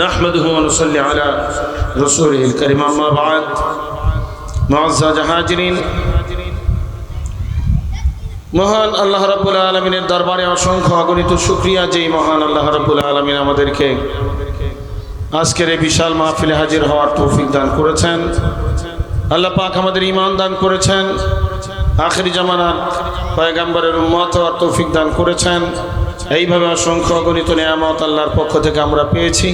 نحمده ونصلي على رسوله الكريم أما بعد معزز হাজিরিন মহান আল্লাহ রাব্বুল আলামিনের দরবারে অসংখ্য অগণিত শুকরিয়া যে মহান আল্লাহ রাব্বুল আলামিন আমাদেরকে আজকের এই বিশাল মাহফিলে হাজির হওয়ার তৌফিক দান করেছেন। আল্লাহ পাক আমাদের ঈমান দান করেছেন, আখিরি জামানার পয়গম্বরের উম্মত হওয়ার তৌফিক দান করেছেন। এইভাবে অসংখ্য অগণিত নিয়ামত আল্লাহর পক্ষ থেকে আমরা পেয়েছি।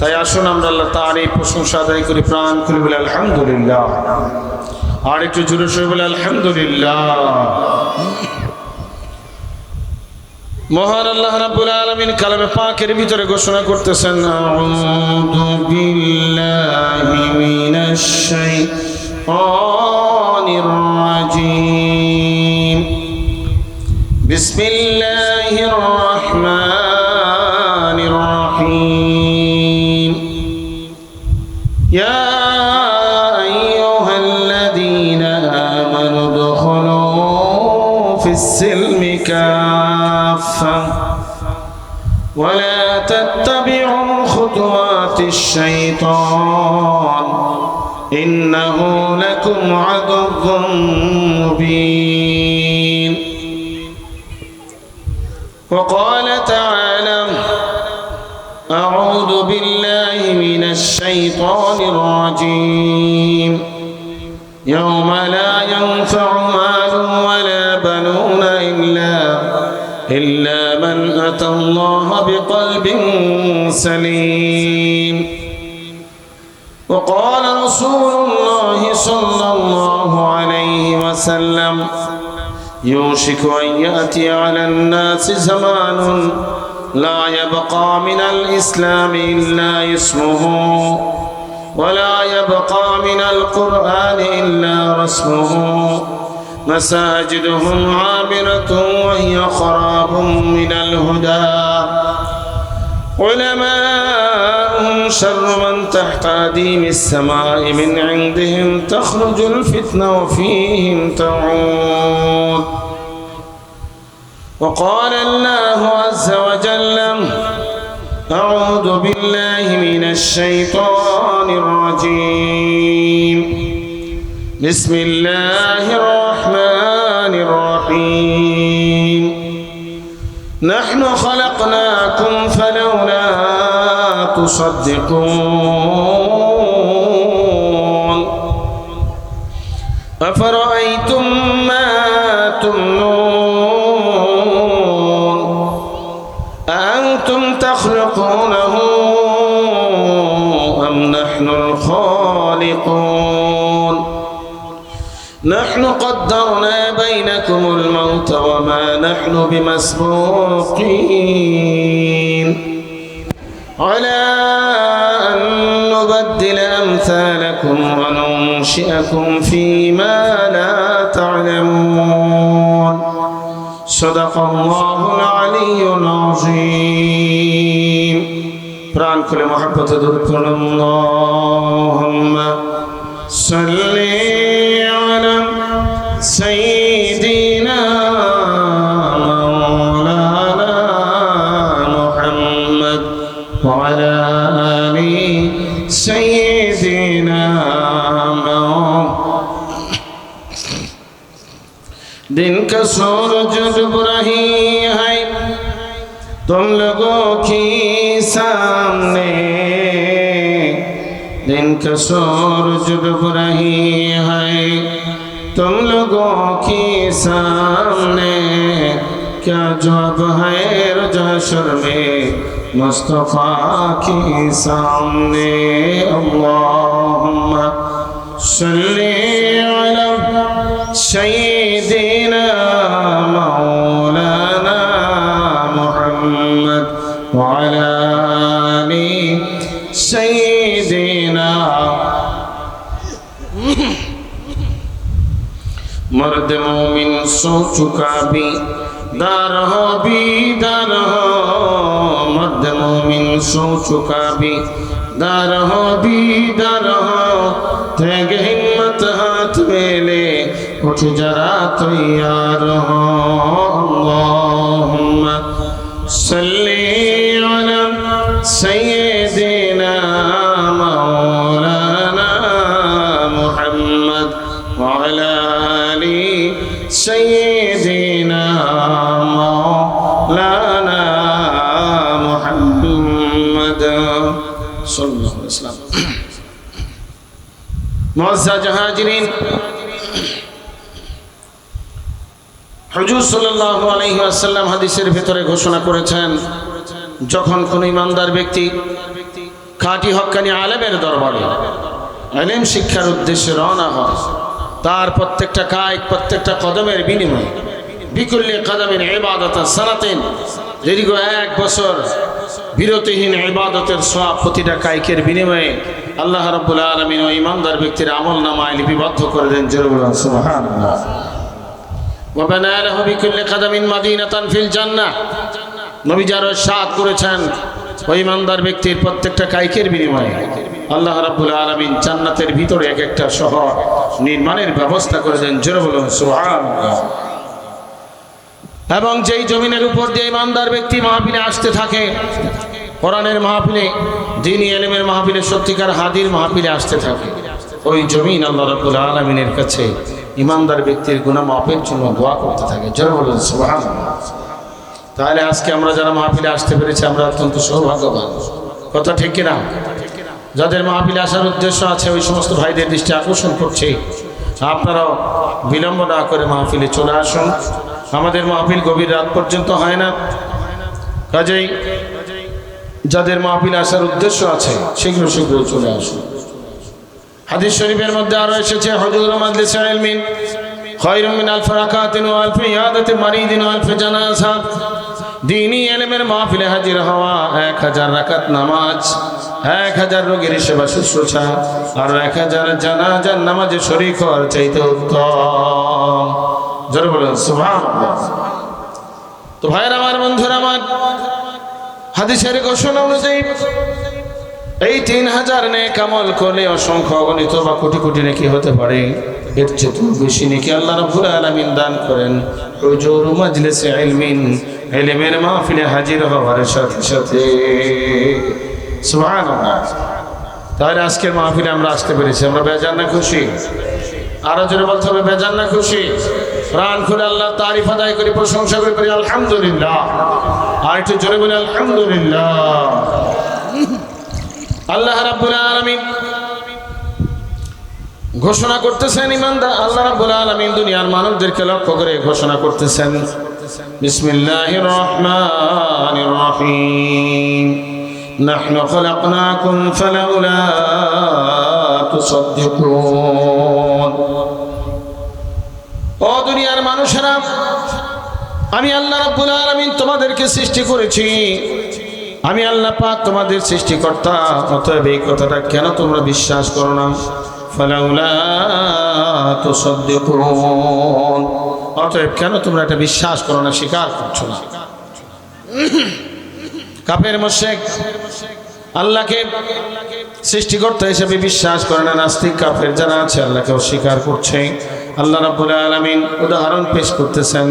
তাই আসুন আমরা আল্লাহ তার এই প্রশংসা আদায় করি, প্রাণ খুলে বলে আলহামদুলিল্লাহ। আর একটু জোরে সরে বলে আলহামদুলিল্লাহ। মহান আল্লাহ রাব্বুল আলামিন কালামে পাকের ভিতরে ঘোষণা করতেছেন, আউযু বিল্লাহি মিনাশ শাইতানির রাজীম। বিসমিল্লাহির রাহমানির রাহিম। ইয়া আইয়ুহাল্লাযীনা আমানু দুখুলু ফিস-সিলমি কাফা ওয়া লা তাত্তাবি'উ খুতুওয়াতিশ শাইতান ইন্নাহু লাকুম আদুউম মুবিন। وقال تعالى أعوذ بالله من الشيطان الرجيم يوم لا ينفع مال ولا بنون إلا من أتى الله بقلب سليم. وقال رسول الله صلى الله عليه وسلم يوشك أن يأتي على الناس زمان لا يبقى من الإسلام إلا اسمه ولا يبقى من القرآن إلا رسمه مساجدهم عامرة وهي خراب من الهدى علماؤهم شر من تحت أديم السماء من عندهم تخرج الفتنة وفيهم تعود. وقال الله عز وجل أعوذ بالله من الشيطان الرجيم بسم الله الرحمن الرحيم نحن خلقناكم فلولا تصدقون أفرأيتم ما تمنون أأنتم تخلقونه أم نحن الخالقون نحن قدرنا بينكم الموت وما نحن بمسبوقين على أن نبدل أمثالكم وننشئكم فيما لا تعلمون صدق الله العلي العظيم. প্রাণ খুলে মহব্বতে দরুদ পড়ুন। আল্লাহুম্মা সাল্লি আলা সাইয়্যিদিনা মাওলানা মুহাম্মদ ওয়া আলা আলি সাইয়্যিদিনা दिन का सूरज डूब रही है तुम लोगों की सामने दिन का सूरज डूब रही है तुम लोगों की सामने क्या जवाब है रजशर में मुस्तफा की सामने अल्लाहुम्मा सल्ली अला सय्यिदिना मौलाना मुहम्मद व अला आलि सय्यिदिना। मर्द मोमिन सो चुका भी दार हो बीदार हो मर्द मोमिन सो चुका भी दार हो बीदार हो त्याग हिम्मत हाथ में ले उठ जरा तैयार हो। अल्लाहुम्मा सल्ली अला सय्यिदिना সাল্লাল্লাহু আলাইহি ওয়াসাল্লাম। মুআজ্জাজ হাজিরিন, হুজুর সাল্লাল্লাহু আলাইহি ওয়াসাল্লাম হাদিসের ভিতরে ঘোষণা করেছেন, যখন কোন ইমানদার ব্যক্তি খাঁটি হক্কানি আলেমের দরবারে ইলম শিক্ষার উদ্দেশ্যে রওনা হয়, তার প্রত্যেকটা কায় প্রত্যেকটা কদমের বিনিময়ে বিকুল্লি কদমিন ইবাদাতান সানাতিন, দীর্ঘ 1 বছর বিরতিহীন ইবাদতের সওয়াব প্রতিটা কায়কের বিনিময়ে আল্লাহ রাব্বুল আলামিন ওই ইমানদার ব্যক্তির আমলনামায় লিপিবদ্ধ করে দেন। জোরে বলুন সুবহানাল্লাহ। ওয়া বানা লাহু বিকুল্লি কদমিন মাদিনাতান ফিল জান্নাহ, নবী যার ইরশাদ করেছেন ওই ইমানদার ব্যক্তির প্রত্যেকটা কায়কের বিনিময়ে আল্লাহ রাব্বুল আলামিন জান্নাতের ভিতরে এক একটা শহর নির্মাণের ব্যবস্থা করে দেন। জোরে বলুন সুবহানাল্লাহ। এবং যেই জমিনের উপর দিয়ে ইমানদার ব্যক্তি মাহফিলে আসতে থাকে, কোরআনের মাহফিলে, দ্বীনি ইলমের মাহফিলে, সত্যিকার হাদির মাহফিলে আসতে থাকে, ওই জমিন আল্লাহ রাব্বুল আলামিনের কাছে ইমানদার ব্যক্তির গুনাহ মাফের জন্য দোয়া করতে থাকে। জোরে বলুন সুবহানাল্লাহ। তাহলে আজকে আমরা যারা মাহফিলে আসতে পেরেছি আমরা অত্যন্ত সৌভাগ্যবান, কথা ঠিক কিনা? যাদের মাহফিলে আসার উদ্দেশ্য আছে ওই সমস্ত ভাইদের দৃষ্টি আকর্ষণ করছে, আপনারাও বিলম্ব না করে মাহফিলে চলে আসুন। আমাদের মাহফিল গভীর রাত পর্যন্ত হয় না, কাজেই যাদের মাহফিলে আসার উদ্দেশ্য আছে শীঘ্র শীঘ্র চলে আসুন। হাদিস শরীফের মধ্যে আরো এসেছে, হুজুর মাজলিসে ইলমিন খায়রুম মিন আলফি রাকাতিন ওয়া আলফি ইয়াদাতি মারিদিন ওয়া আলফি জানাজা, দ্বীনি ইলমের মাহফিলে হাজির হওয়া 1000 রাকাত নামাজ, 1000 রোগীর সেবা শুশ্রূষা আর 1000 জানাজার নামাজে শরীক হওয়ার চাইতে উত্তম। জোরে বলুন সুবহানাল্লাহ। তো ভাইরা আমার, বন্ধুরা আমার, হাদিসের ঘোষণা অনুযায়ী এই 3000 নেক আমল করলে অসংখ্য অগণিত বা কোটি কোটি নেকি হতে পারে। এর চেয়ে বেশি নেকি আল্লাহ রাব্বুল আলামিন দান করেন হুজুর মাজলিসে ইলমিন, ইলমের মাহফিলে হাজির হওয়ার সাথে সাথে। সুবহানাল্লাহ। তাহলে আজকের মাহফিলে আমরা আসতে পেরেছি, আমরা বেজান না খুশি? আরো জোরে বলতে হবে, বেজান না খুশি? প্রাণ খুলে আল্লাহ তারিফ আদায় করি, প্রশংসা করি আলহামদুলিল্লাহ। আর একটু জোরে বলি আলহামদুলিল্লাহ। আল্লাহ রাব্বুল আলামিন ঘোষণা করতেছেন, ইমানদার আল্লাহ রাব্বুল আলামিন দুনিয়ার মানুষদেরকে লক্ষ্য করে ঘোষণা করতেছেন, বিসমিল্লাহির রহমানির রহিম, নাহনু খলাকনাকুম ফালাউলা তুসাদ্দিকুন। ও দুনিয়ার মানুষেরা, আমি আল্লাহ রাব্বুল আলামিন তোমাদেরকে সৃষ্টি করেছি, আমি আল্লাহ পাক তোমাদের সৃষ্টিকর্তা, অতএব এই কথাটা কেন তোমরা বিশ্বাস করো না? ফালাউলা তুসাদ্দিকুন, অতএব কেন তোমরা এটা বিশ্বাস করো না, স্বীকার করছো না? কাফের মুশরিক আল্লাহকে সৃষ্টিকর্তা হিসেবে বিশ্বাস করে না, নাস্তিক কাফের যারা আছে আল্লাহকে অস্বীকার করছে। আল্লাহ রাব্বুল আলামিন উদাহরণ পেশ করতেছেন,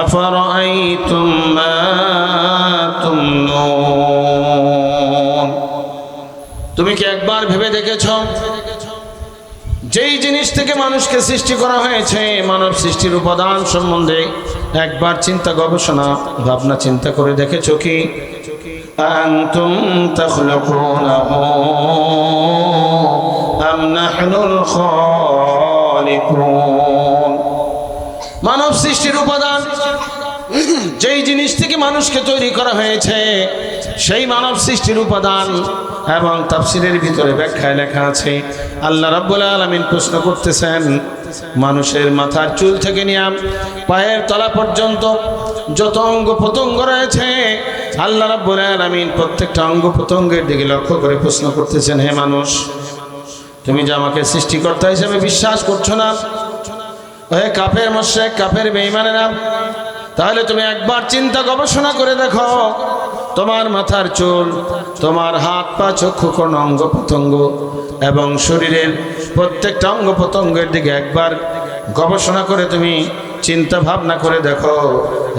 আফারাআইতুম মা তুমনুন, তুমি কি একবার ভেবে দেখেছো যেই জিনিস থেকে মানুষকে সৃষ্টি করা হয়েছে, মানব সৃষ্টির উপাদান সম্বন্ধে একবার চিন্তা গবেষণা ভাবনা চিন্তা করে দেখেছো কি? আনতুম তাখলুকুনাহু আম নাহনুল খালিকুন, মানব সৃষ্টির উপাদান যেই জিনিস থেকে মানুষকে তৈরি করা হয়েছে সেই মানব সৃষ্টির উপাদান এবং তাফসীরের ভিতরে ব্যাখ্যায় লেখা আছে, আল্লাহ রাব্বুল আলামিন প্রশ্ন করতেছেন, মানুষের মাথার চুল থেকে নিয়ে পায়ের তলা পর্যন্ত যত অঙ্গ প্রত্যঙ্গ রয়েছে আল্লাহ রাব্বুল আলামিন প্রত্যেকটা অঙ্গ প্রত্যঙ্গের দিকে লক্ষ্য করে প্রশ্ন করতেছেন, হে মানুষ, তুমি যে আমাকে সৃষ্টিকর্তা হিসেবে বিশ্বাস করছো না, হে কাফের মুশরিক, কাফের বেঈমানেরা, তাহলে তুমি একবার চিন্তা গবেষণা করে দেখো, তোমার মাথার চুল, তোমার হাত পা চক্ষু কোন অঙ্গ প্রত্যঙ্গ এবং শরীরের প্রত্যেকটা অঙ্গ প্রত্যঙ্গের দিকে একবার গবেষণা করে তুমি চিন্তা ভাবনা করে দেখো,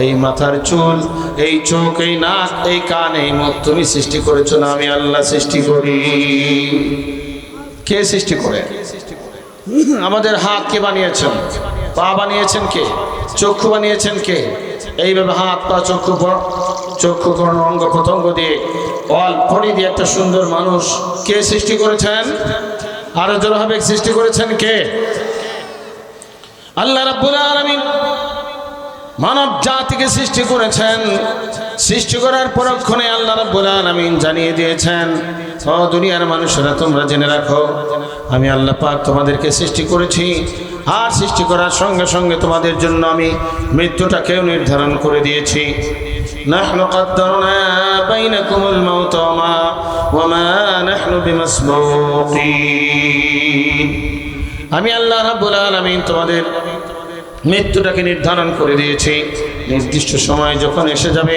এই মাথার চুল, এই চোখ, এই নাক, এই কান, এই মুখ তুমি সৃষ্টি করেছো না আমি আল্লাহ সৃষ্টি করি? কে সৃষ্টি করে? আমাদের হাত কে বানিয়েছেন? পা বানিয়েছেন কে? চক্ষু বানিয়েছেন কে? এইভাবে হাত পা চক্ষু কোন অঙ্গ প্রত্যঙ্গ দিয়ে অল্পনি দিয়ে একটা সুন্দর মানুষ কে সৃষ্টি করেছেন? আরো জোরভাবে সৃষ্টি করেছেন কে? আল্লাহ রাব্বুল আলামিন মানব জাতিকে সৃষ্টি করেছেন। সৃষ্টি করার পরক্ষণে আল্লাহ রাব্বুল আলামিন জানিয়ে দিয়েছেন, ও দুনিয়ার মানুষেরা তোমরা জেনে রাখো, আমি আল্লাহ পাক তোমাদেরকে সৃষ্টি করেছি, আর সৃষ্টি করার সঙ্গে সঙ্গে তোমাদের জন্য আমি মৃত্যুটাকেও নির্ধারণ করে দিয়েছি। নাহনু কদ্দারনা বাইনাকুমুল মাউত ওয়া মা নাহনু বিমাসবুকিন। আমি আল্লাহ রাব্বুল আলামিন তোমাদের মৃত্যুটাকে নির্ধারণ করে দিয়েছি। নির্দিষ্ট সময় যখন এসে যাবে,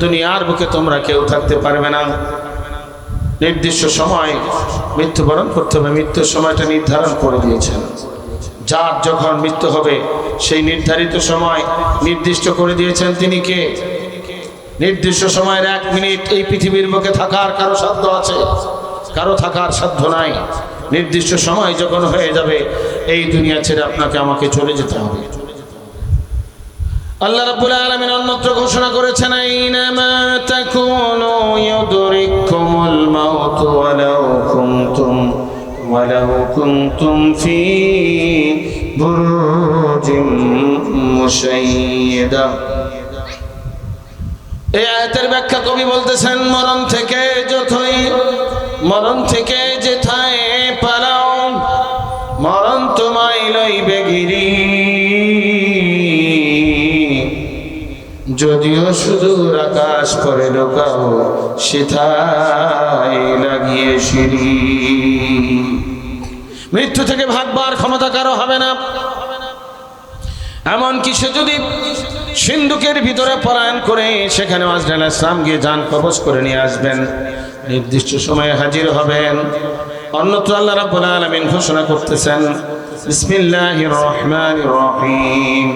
দুনিয়ার বুকে তোমরা কেউ থাকতে পারবে না। নির্দিষ্ট সময় মৃত্যুবরণ করতে হবে, মৃত্যুর সময়টা নির্ধারণ করে দিয়েছেন। যার যখন মৃত্যু হবে সেই নির্ধারিত সময় নির্দিষ্ট করে দিয়েছেন তিনি কে? নির্দিষ্ট সময়ের 1 মিনিট এই পৃথিবীর বুকে থাকার কারো সাধ্য আছে? কারো থাকার সাধ্য নাই। নির্দিষ্ট সময় যখন হয়ে যাবে এই দুনিয়া ছেড়ে আপনাকে আমাকে চলে যেতে হবে। আল্লাহ রাব্বুল আলামিন অন্যত্র ঘোষণা করেছেন, আইনামা তাকুনু ইউদরিকুমুল মাউত ওয়ালাউ কুনতুম ফি বুরুজিম মুশাইয়্যাদা। এই আয়াতের ব্যাখ্যা কবি বলতেছেন, মরণ থেকে যেথায় পালাও, মরণ তোমায় লইবে গিরি, যদিও সুদূর আকাশ পরে লোকাও সেথায় লাগিয়ে সিঁড়ি। মৃত্যু থেকে ভাগবার ক্ষমতা কারো হবে না। এমনকি সে যদি সিন্ধুকের ভিতরে পলায়ন করে সেখানে আজরাইল আলাইহিস সালাম গিয়ে জান কবজ করে নিয়ে আসবেন, নির্দিষ্ট সময়ে হাজির হবেন। অন্যত্র আল্লাহ রাব্বুল আলামিন ঘোষণা করতেছেন, বিসমিল্লাহির রহমানির রহিম,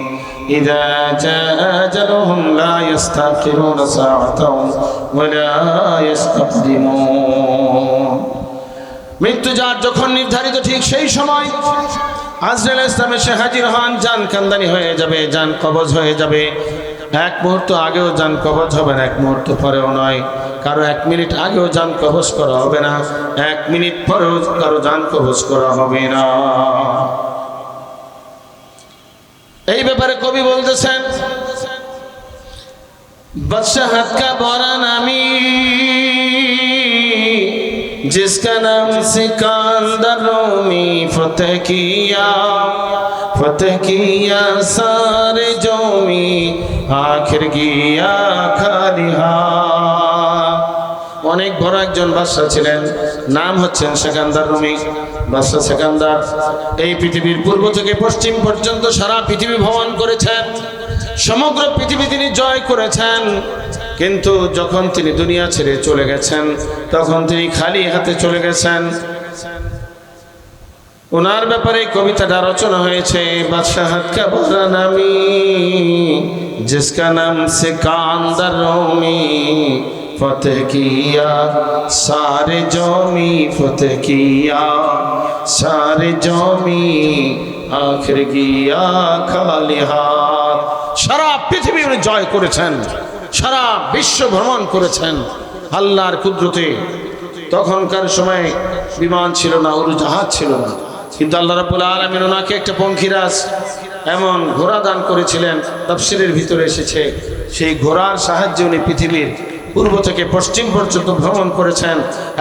ইযা জাআ আজালুহুম লা ইস্তাখিরুনা সাআতাও ওয়া লা ইস্তাকদিমুন। মৃত্যু যার যখন নির্ধারিত ঠিক সেই সময় আজরাইল আলাইহিস সালাম এসে হাজির হন, জান কান্দানি হয়ে যাবে, জান কবজ হয়ে যাবে। 1 মুহূর্ত আগেও জান কবজ হবে না, 1 মুহূর্ত পরেও নয়। কারো 1 মিনিট আগেও জান কবজ করা হবে না, 1 মিনিট পরেও কারো জান কবজ করা হবে না। এই ব্যাপারে কবি বলতেছেন, বাদশাহত কা বড় নামি जिसका नाम सिकंदर रूमी, फतेह किया सारे जोमी, आखिर किया खाली हाथ। অনেক বড় একজন বাদশা ছিলেন, নাম হচ্ছেন সিকান্দার রুমি। বাদশা সিকান্দার এই পৃথিবীর পূর্ব থেকে পশ্চিম পর্যন্ত সারা পৃথিবী ভ্রমণ করেছেন, সমগ্র পৃথিবী তিনি জয় করেছেন। কিন্তু যখন তিনি দুনিয়া ছেড়ে চলে গেছেন তখন তিনি খালি হাতে চলে গেছেন। ওনার ব্যাপারে কবিতাটা রচনা হয়েছে, বাদশাহত কা বড় নামি জিসকা নাম সিকান্দার রুমি, फतेह किया सारे जोमी, फतेह किया सारे जोमी, आखिर किया खाली हाथ। সারা পৃথিবী উনি জয় করেছেন, সারা বিশ্ব ভ্রমণ করেছেন আল্লাহর কুদরতে। তখনকার সময় বিমান ছিল না, উড়োজাহাজ ছিল না, কিন্তু আল্লাহ রাব্বুল আলামিন ওনাকে একটা পঙ্খিরাজ এমন ঘোড়া দান করেছিলেন। তাফসীরের ভিতরে এসেছে সেই ঘোড়ার সাহায্যে উনি পৃথিবীর পূর্ব থেকে পশ্চিম পর্যন্ত ভ্রমণ করেছেন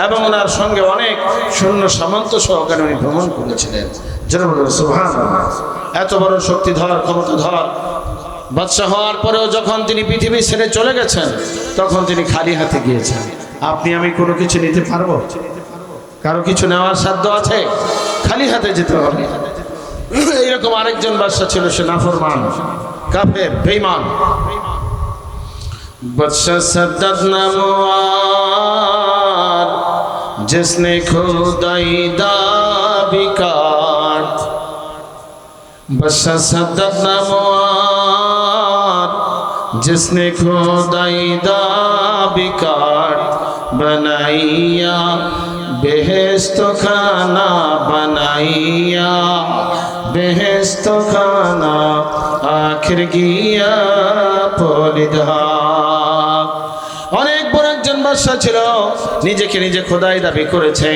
এবং ওনার সঙ্গে অনেক সৈন্য সামন্ত সহকারে উনি ভ্রমণ করেছিলেন। যেন সুবহানাল্লাহ, এত বড় শক্তিধর ক্ষমতাধর বাদশা হওয়ার পরেও যখন তিনি পৃথিবী ছেড়ে চলে গেছেন তখন তিনি খালি হাতে গিয়েছেন। আপনি আমি কোনো কিছু নিতে পারবো? কারো কিছু নেওয়ার সাধ্য আছে? খালি হাতে যেতে হবে। এইরকম আরেকজন বাদশা ছিল, সে নাফরমান, কাফের, বেঈমান। बादशाह सद्दत नमवार जिसने खुदाई दाबी काट, बादशाह सद्दत नमवार जिसने खुदाई दाबी काट, बनाइया बेहेश्त खाना, बनाइया बेहेश्त खाना, आखिर गिया पलिदहा। অনেক বড় একজন বাদশা ছিল, নিজেকে নিজে খোদাই দাবি করেছে।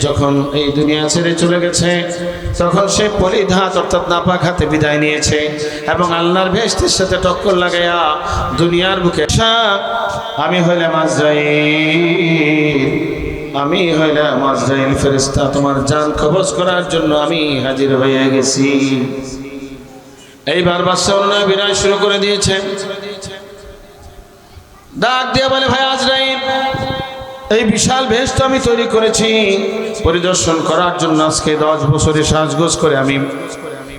যখন এই দুনিয়া ছেড়ে চলে গেছে তখন সে পরিধাত অর্থাৎ নাপাক হাতে বিদায় নিয়েছে এবং আল্লাহর বেহেশতের সাথে টক্কর লাগাইয়া দুনিয়ার বুকে আমি হইলাম আজরাইল ফেরেশতা, তোমার জান কবজ করার জন্য আমি হাজির হয়ে গেছি। এইবার বাদশা অন্যায় বিনয় শুরু করে দিয়েছে। ডাক দিয়ে বলে, ভাই আজরাইল, এই বিশাল বেহেশত আমি তৈরি করেছি পরিদর্শন করার জন্য। আজকে 10 বছরে সাজগোজ করে আমি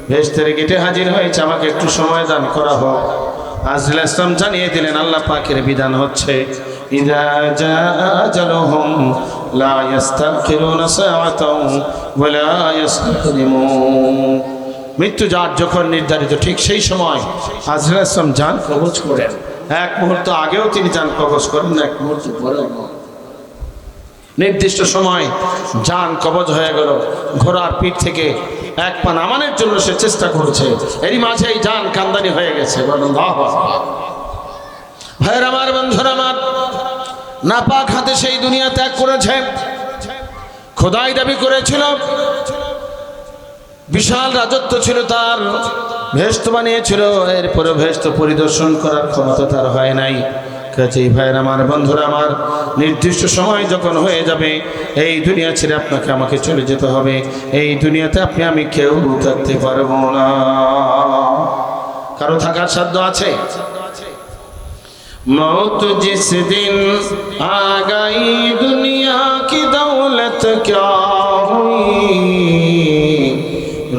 বেহেশতের গেটে হাজির হয়েছে, আমাকে একটু সময় দান করা হোক। আজরাইল ইসলাম জানিয়ে দিলেন আল্লাহ পাকের বিধান হচ্ছে, ইযা জাআ আজালুহুম লা ইস্তাখিরুনা সাআতাও ওয়া লা ইস্তাকদিমুন। মৃত্যু যার যখন নির্ধারিত ঠিক সেই সময় আজরাইল ইসলাম জান কবজ করেন। এক মুহূর্ত আগেও তিনি জান কবজ করেন না, এক মুহূর্ত পরেও। নির্দিষ্ট সময় জান কবজ হয়ে গেল। ঘোড়ার পিঠ থেকে এক পা নামানোর জন্য সে চেষ্টা করেছে, এরই মাঝে এই জান কান্দানি হয়ে গেছে। ভাইয়ের আমার, বন্ধুরা আমার, নাপাক হাতে সেই দুনিয়া ত্যাগ করেছে, খোদাই দাবি করেছিল, বিশাল রাজত্ব ছিল তার, বেহেশত বানিয়েছিল, এরপরে বেহেশত পরিদর্শন করার ক্ষমতা তার হয় নাই। কাজেই ভাইয়ের আমার, বন্ধুরা আমার, নির্দিষ্ট সময় যখন হয়ে যাবে এই দুনিয়া ছেড়ে আপনাকে আমাকে চলে যেতে হবে। এই দুনিয়াতে আপনি আমি কেউ থাকতে পারবো না। কারো থাকার সাধ্য আছে? मौत जिस दिन आ गई दुनिया की दौलत क्या हुई,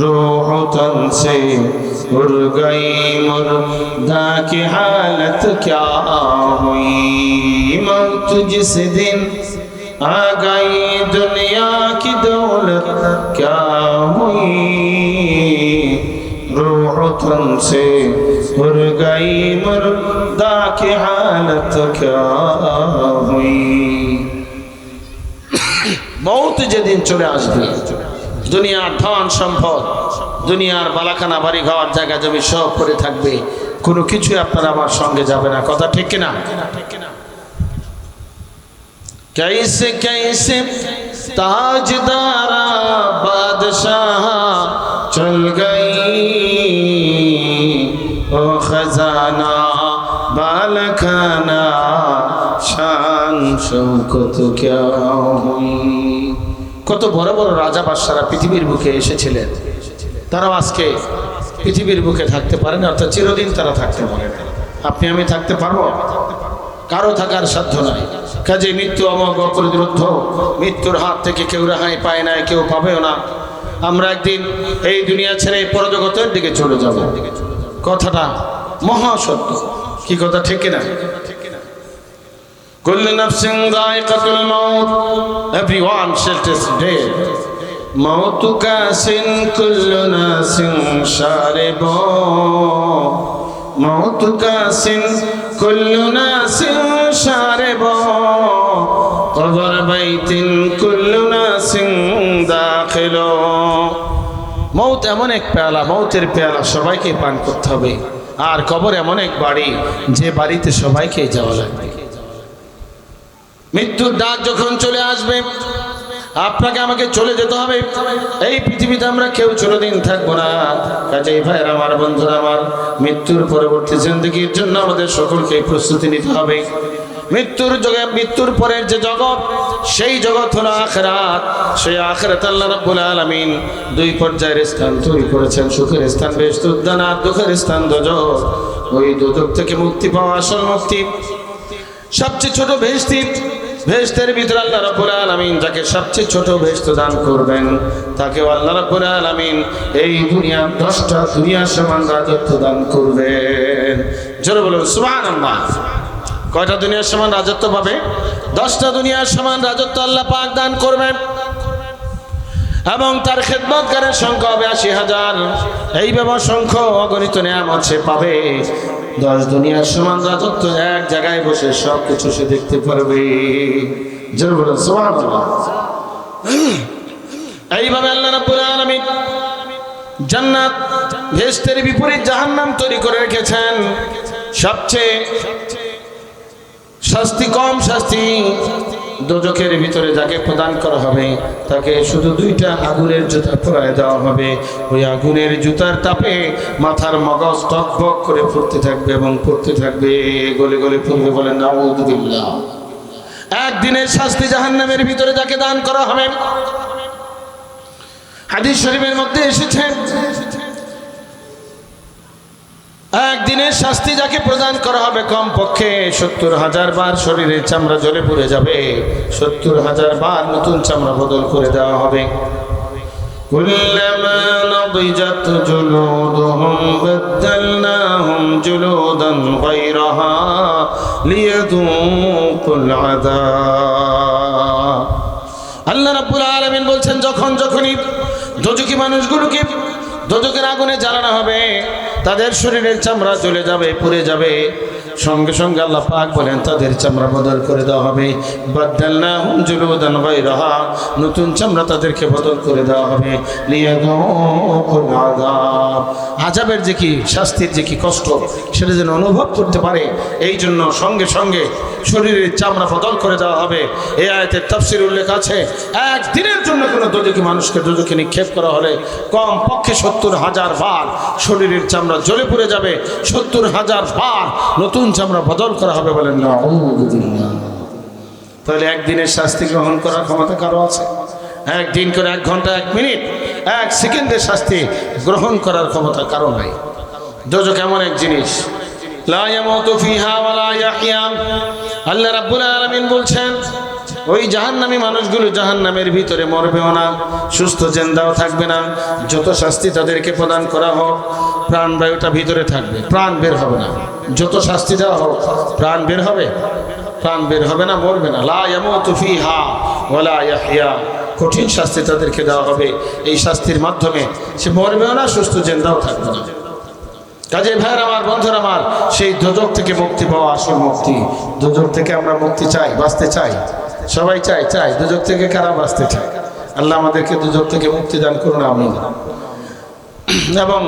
रूह तन से उड़ गई मुर्दा की हालत क्या हुई। मौत जिस दिन आ गई दुनिया की दौलत क्या हुई, रूह तन से उड़ गई मुर्दा की हालत क्या हुई। मौत যেদিন চলে আসবে, দুনিয়ার ধন সম্পদ, দুনিয়ার বালাখানা বাড়ি ঘর জায়গা জমি সব পড়ে থাকবে, কোনো কিছু আপনার আমার সঙ্গে যাবে না। কথা ঠিক কিনা? कैसे कैसे ताजदारा बादशाह चल गई, ओ खजाना बालखाना शान शौकत क्या हुई। কত বড় বড় রাজা বাদশারা পৃথিবীর বুকে এসেছিলেন, তারাও আজকে পৃথিবীর বুকে থাকতে পারেন, অর্থাৎ চিরদিন তারা থাকতে পারেন। আপনি আমি থাকতে পারবো? কারো থাকার সাধ্য নাই। কাজে মৃত্যু অমোঘ অপ্রতিরোধ্য, মৃত্যুর হাত থেকে কেউ রেহাই পায় না, কেউ পাবেও না। আমরা একদিন এই দুনিয়া ছেড়ে পরজগতের দিকে চলে যাব, কথাটা মহাসত্য। কি কথা ঠিক কিনা? কুল্লু নাফসিন যায়কাতুল মাউত, এভরিওয়ান shall taste death, মাউতু কাসিন কুল্লু নাসিন শারিবু, মাউতু কাসিন কুল্লু নাসিন শারিবু, কবর বাইতিন কুল্লু নাসিন দাখিলু। মৌত এমন এক পেয়ালা, মৌতের পেয়ালা সবাইকে পান করতে হবে। আর কবর এমন এক বাড়ি, যে বাড়িতে সবাইকে যাওয়া লাগবে। মৃত্যুর ডাক যখন চলে আসবে, আপনাকে আমাকে চলে যেতে হবে। এই পৃথিবীতে আমরা কেউ চিরদিন থাকবো না। কাজেই ভাইয়ের আমার, বন্ধুরা আমার, মৃত্যুর পরবর্তী জিন্দেগির জন্য আমাদের সকলকে প্রস্তুতি নিতে হবে। মৃত্যুর পরের যে জগৎ, সেই জগৎ হলো আখিরাত। সেই আখিরাত আল্লাহ রাব্বুল আলামিন দুই পর্যায়ের স্থান তৈরি করেছেন। সুখের স্থান বেহেশত উদ্যান, আর দুঃখের স্থান দোজখ। ওই দোজখ থেকে মুক্তি পাওয়া আসল মুক্তি। সবচেয়ে ছোট বেহেশতের ভিতরে আল্লাহ রাব্বুল আলামিন যাকে সবচেয়ে ছোট বেহেশত দান করবেন, তাকে আল্লাহ রাব্বুল আলামিন এই দুনিয়া 10টা দুনিয়ার সমান রাজত্ব দান করবেন। জোরে বলুন সুবহানাল্লাহ। কয়টা দুনিয়ার সমান রাজত্ব পাবে? 10টা দুনিয়ার সমান রাজত্ব আল্লাহ পাক দান করবেন। এবং তার খেদমতগারের সংখ্যা হবে ৮০,০০০। এইভাবে অসংখ্য অগণিত নিয়ামত সে পাবে। 10 দুনিয়ার সমান রাজত্ব, এক জায়গায় বসে সব কিছু সে দেখতে পারবে। জোরে বলুন সুবহানাল্লাহ। এইভাবে আল্লাহ রাব্বুল আলামিন জান্নাত বেহেশতের বিপরীত জাহান্নাম তৈরি করে রেখেছেন। সবচেয়ে শাস্তি কম শাস্তি দোজখের ভিতরে যাকে প্রদান করা হবে তাকে শুধু 2টা আগুনের জুতা পরায় দেওয়া হবে। ওই আগুনের জুতার তাপে মাথার মগজ টকবক করে ফুটতে থাকবে এবং ফুটতে থাকবে, গলে গলে ফুটবে। বলেন নাউযুবিল্লাহ। একদিনের শাস্তি জাহান্নামের ভিতরে যাকে দান করা হবে, হাদিস শরীফের মধ্যে এসেছে একদিনের শাস্তি যাকে প্রদান করা হবে কমপক্ষে 70,000 বার শরীরের চামড়া জ্বলে পুড়ে যাবে, 70,000 বার নতুন চামড়া বদল করে দেওয়া হবে। কুল্লামা নাদিজাত জুলুদুহুম বাদদালনাহুম জুলুদান গায়রাহা লিয়াযুকুল আযাব। আল্লাহ রাব্বুল আলামিন বলছেন, যখনই দোজখী মানুষগুলোকে দোজখের আগুনে জ্বালানো হবে, তাদের শরীরের চামড়া জ্বলে যাবে, পুড়ে যাবে, সঙ্গে সঙ্গে আল্লাহ পাক বলেন তাদের চামড়া বদল করে দেওয়া হবে। বাদদালনাহুম জুলুদান গায়রাহা, নতুন চামড়া তাদেরকে বদল করে দেওয়া হবে। লিয়াযুকুল আযাব, আযাবের যে কি শাস্তির যে কি কষ্ট সেটা যেন অনুভব করতে পারে, এই জন্য সঙ্গে সঙ্গে শরীরের চামড়া বদল করে দেওয়া হবে। এই আয়াতের তাফসীরে উল্লেখ আছে, একদিনের জন্য কোনো দোজখী মানুষকে দোজখে নিক্ষেপ করা হলে কম পক্ষে 70,000 বার শরীরের চামড়া জ্বলে পুড়ে যাবে, 70,000 বার নতুন চামড়া বদল করা হবে। বলেন না। তাহলে একদিনের শাস্তি গ্রহণ করার ক্ষমতা কারো আছে? একদিন করে 1 ঘন্টা 1 মিনিট 1 সেকেন্ডের শাস্তি গ্রহণ করার ক্ষমতা কারো নাই। দোজখ এমন এক জিনিস, লা ইয়ামুতু ফিহা ওয়া লা ইয়াহইয়া। আল্লাহ রাব্বুল আলামিন বলছেন, ওই জাহান্নামী মানুষগুলো জাহান্নামের ভিতরে মরবেও না, সুস্থ জিন্দাও থাকবে না। যত শাস্তি তাদেরকে প্রদান করা হোক, প্রাণবায়ুটা ভিতরে থাকবে, প্রাণ বের হবে না। যত শাস্তি দেওয়া হোক, প্রাণ বের হবে? প্রাণ বের হবে না, মরবে না। লা ইয়ামুতু ফিহা ওয়া লা ইয়াহইয়া, কঠিন শাস্তি তাদেরকে দেওয়া হবে। এই শাস্তির মাধ্যমে সে মরবেও না, সুস্থ জিন্দাও থাকবে না। কাজে ভাইয়ের আমার, বন্ধুরা আমার, সেই দোজখ থেকে মুক্তি পাওয়া আসল মুক্তি। দোজখ থেকে আমরা মুক্তি চাই, বাঁচতে চাই, সবাই চাই। দোজখ থেকে কারা বাঁচতে চায়? আল্লাহ আমাদেরকে দোজখ থেকে মুক্তি দান করুন, আমিন। এবং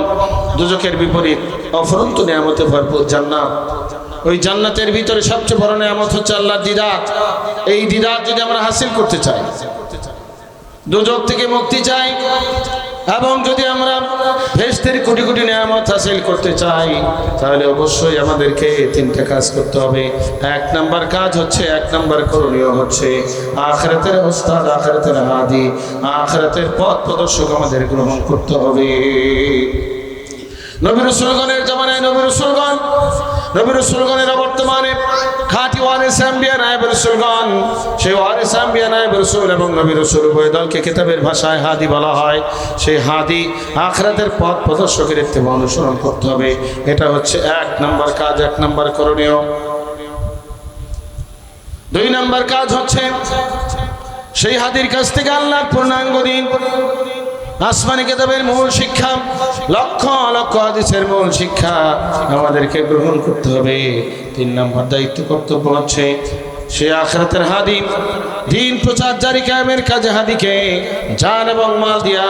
দোজখের বিপরীত অফুরন্ত নিয়ামতে ভরপুর জান্নাত। ওই জান্নাতের ভিতরে সবচেয়ে বড় নিয়ামত হচ্ছে আল্লাহর দিদার। এই দিদার যদি আমরা হাসিল করতে চাই, দোজখ থেকে মুক্তি চাই, এবং যদি আমরা বেহেশতের কোটি কোটি নিয়ামত হাসিল করতে চাই, তাহলে অবশ্যই আমাদেরকে 3টা কাজ করতে হবে। 1 নম্বর কাজ হচ্ছে, 1 নম্বর করণীয় হচ্ছে আখিরাতের উস্তাদ, আখিরাতের হাদি, আখিরাতের পথ প্রদর্শক আমাদের গ্রহণ করতে হবে। নবী রাসূলগণের জামানায় নবী রাসূলগণের বর্তমানে খাঁটি ওয়ারিস আম্বিয়া নায়েব রাসূলগণ, সেই ওয়ারিস আম্বিয়া নায়েব রাসূল এবং নবী রাসূল উভয় দলকে কিতাবের ভাষায় হাদি বলা হয়। সেই হাদি আখিরাতের পথ প্রদর্শকের ইত্তেবা অনুসরণ করতে হবে। এটা হচ্ছে 1 নম্বর কাজ, 1 নম্বর করণীয়। 2 নম্বর কাজ হচ্ছে সেই হাদির কাছ থেকে আল্লাহর পূর্ণাঙ্গ দ্বীন, আসমানি কিতাবের মূল শিক্ষা, লক্ষ লক্ষ হাদিসের মূল শিক্ষা আমাদেরকে গ্রহণ করতে হবে। 3 নম্বর দায়িত্ব, কর্তব্য হচ্ছে সে আখিরাতের হাদি, দ্বীন প্রচার জারি কায়েমের কাজে হাদিকে জান এবং মাল দিয়া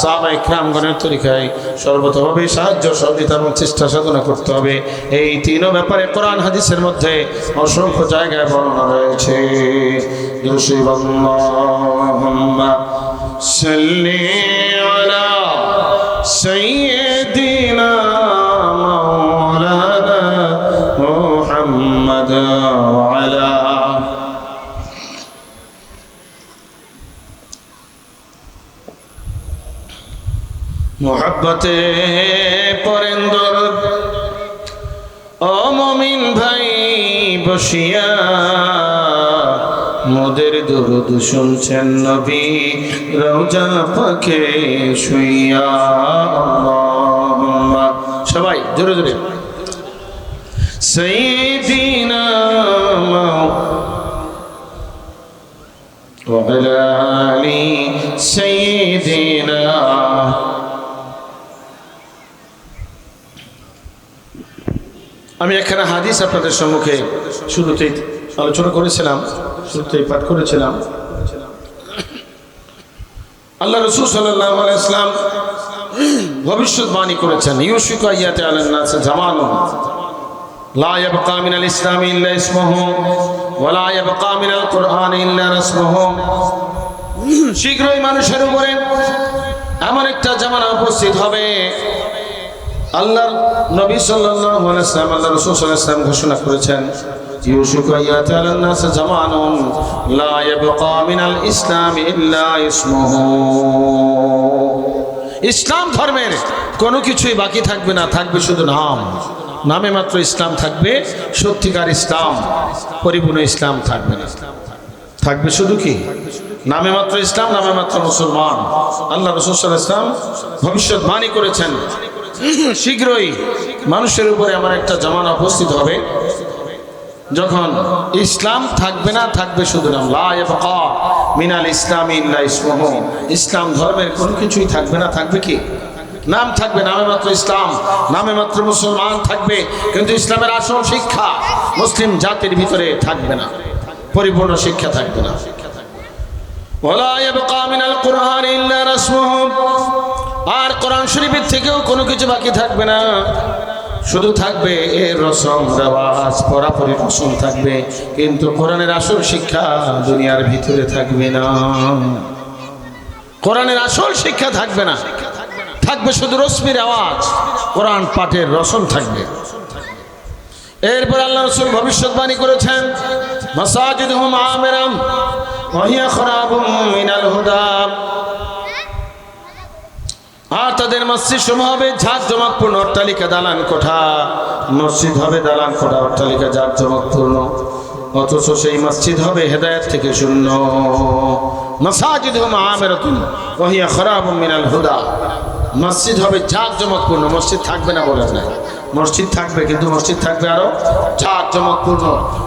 সাহাবায়ে কিরামগণের তরিকায় সর্বতভাবে সাহায্য সহযোগিতা এবং চেষ্টা সাধনা করতে হবে। এই 3 ব্যাপারে কোরআন হাদিসের মধ্যে অসংখ্য জায়গায় বর্ণনা রয়েছে। আল্লাহুম্মা সাল্লি আলা সাইয়্যিদিনা মাওলানা মুহাম্মাদ ওয়া আলা মোহাব্বতে পড়েন দরুদ। ও মুমিন ভাই বসিয়া মোদের দরুদ শুনছেন নবী রওজা পাকে শুইয়া। আল্লাহুম্মা, সবাই জোরে জোরে, সাইয়্যিদিনা ওয়া আলা আলি সাইয়্যিদিনা। আমি এখানে হাদিস আপনাদের সম্মুখে শুরুতেই আলোচনা করেছিলাম, শুরুতেই পাঠ করেছিলাম। আল্লাহ রাসূল সাল্লাল্লাহু আলাইহি ওয়াসাল্লাম ভবিষ্যৎবাণী করেছেন, ইউশিকু আইয়াতি আলান নাস জামানুন, লা ইয়াবকা মিনাল ইসলামি ইল্লা ইসমুহু ওয়া লা ইয়াবকা মিনাল কুরআনি ইল্লা রাসমুহু। শীঘ্রই মানুষের উপরে এমন একটা জামানা উপস্থিত হবে, আল্লাহর নবী সাল্লাল্লাহু আলাইহি ওয়াসাল্লাম, আল্লাহর রাসূল সাল্লাল্লাহু আলাইহি ওয়াসাল্লাম ঘোষণা করেছেন, ইউশিকু আইয়াতি আলান নাস জামানুন লা ইয়াবকা মিনাল ইসলামি ইল্লা ইসমুহু। ইসলাম ধর্মের কোনো কিছুই বাকি থাকবে না, থাকবে শুধু নাম। নামে মাত্র ইসলাম থাকবে, সত্যিকার ইসলাম, পরিপূর্ণ ইসলাম থাকবে না। থাকবে শুধু কি নামে মাত্র ইসলাম, নামে মাত্র মুসলমান। আল্লাহ রাসূল সাল্লাল্লাহু আলাইহি ওয়াসাল্লাম ভবিষ্যৎবাণী করেছেন, শীঘ্রই মানুষের উপরে এমন একটা জামানা উপস্থিত হবে যখন ইসলাম থাকবে না, থাকবে শুধু নাম। লা ইয়াবকা মিনাল ইসলামি ইল্লা ইসমুহু। ইসলাম ধর্মের কোনো কিছুই থাকবে না, থাকবে কি নাম থাকবে। নামে মাত্র ইসলাম, নামে মাত্র মুসলমান থাকবে, কিন্তু ইসলামের আসল শিক্ষা মুসলিম জাতির ভিতরে থাকবে না, পরিপূর্ণ শিক্ষা থাকবে না। ওয়ালা ইয়াবকা মিনাল কুরআনি ইল্লা রাসমুহু। আর কোরআন শরীফের থেকেও কোনো কিছু বাকি থাকবে না, শুধু থাকবে এর রসম রেওয়াজ, পরাপরি রসম থাকবে, কিন্তু কোরআনের আসল শিক্ষা দুনিয়ার ভিতরে থাকবে না। কোরআনের আসল শিক্ষা থাকবে না, থাকবে শুধু রসমি রেওয়াজ, কোরআন পাঠের রসম থাকবে। এরপর আল্লাহ রাসূল ভবিষ্যৎবাণী করেছেন, মাসাজিদুহুম আমিরাম ওয়া হিয়া খরাবুম মিনাল হুদা। আর তাদের মসজিদ সমূহ হবে ঝাঁকজমকপূর্ণ, অট্টালিকা দালান কোঠা। মসজিদ হবে দালান কোঠা, অট্টালিকা ঝাঁকজমকপূর্ণ, অথচ সেই মসজিদ হবে হেদায়েত থেকে শূন্য। মাসাজিদুহুম আমিরাতুন ওয়া হিয়া খরাবুম মিনাল হুদা। মসজিদ হবে ঝাঁকজমকপূর্ণ, মসজিদ থাকবে না বলে না, মসজিদ থাকবে, কিন্তু মসজিদ থাকবে আরো ঝাঁকজমকপূর্ণ।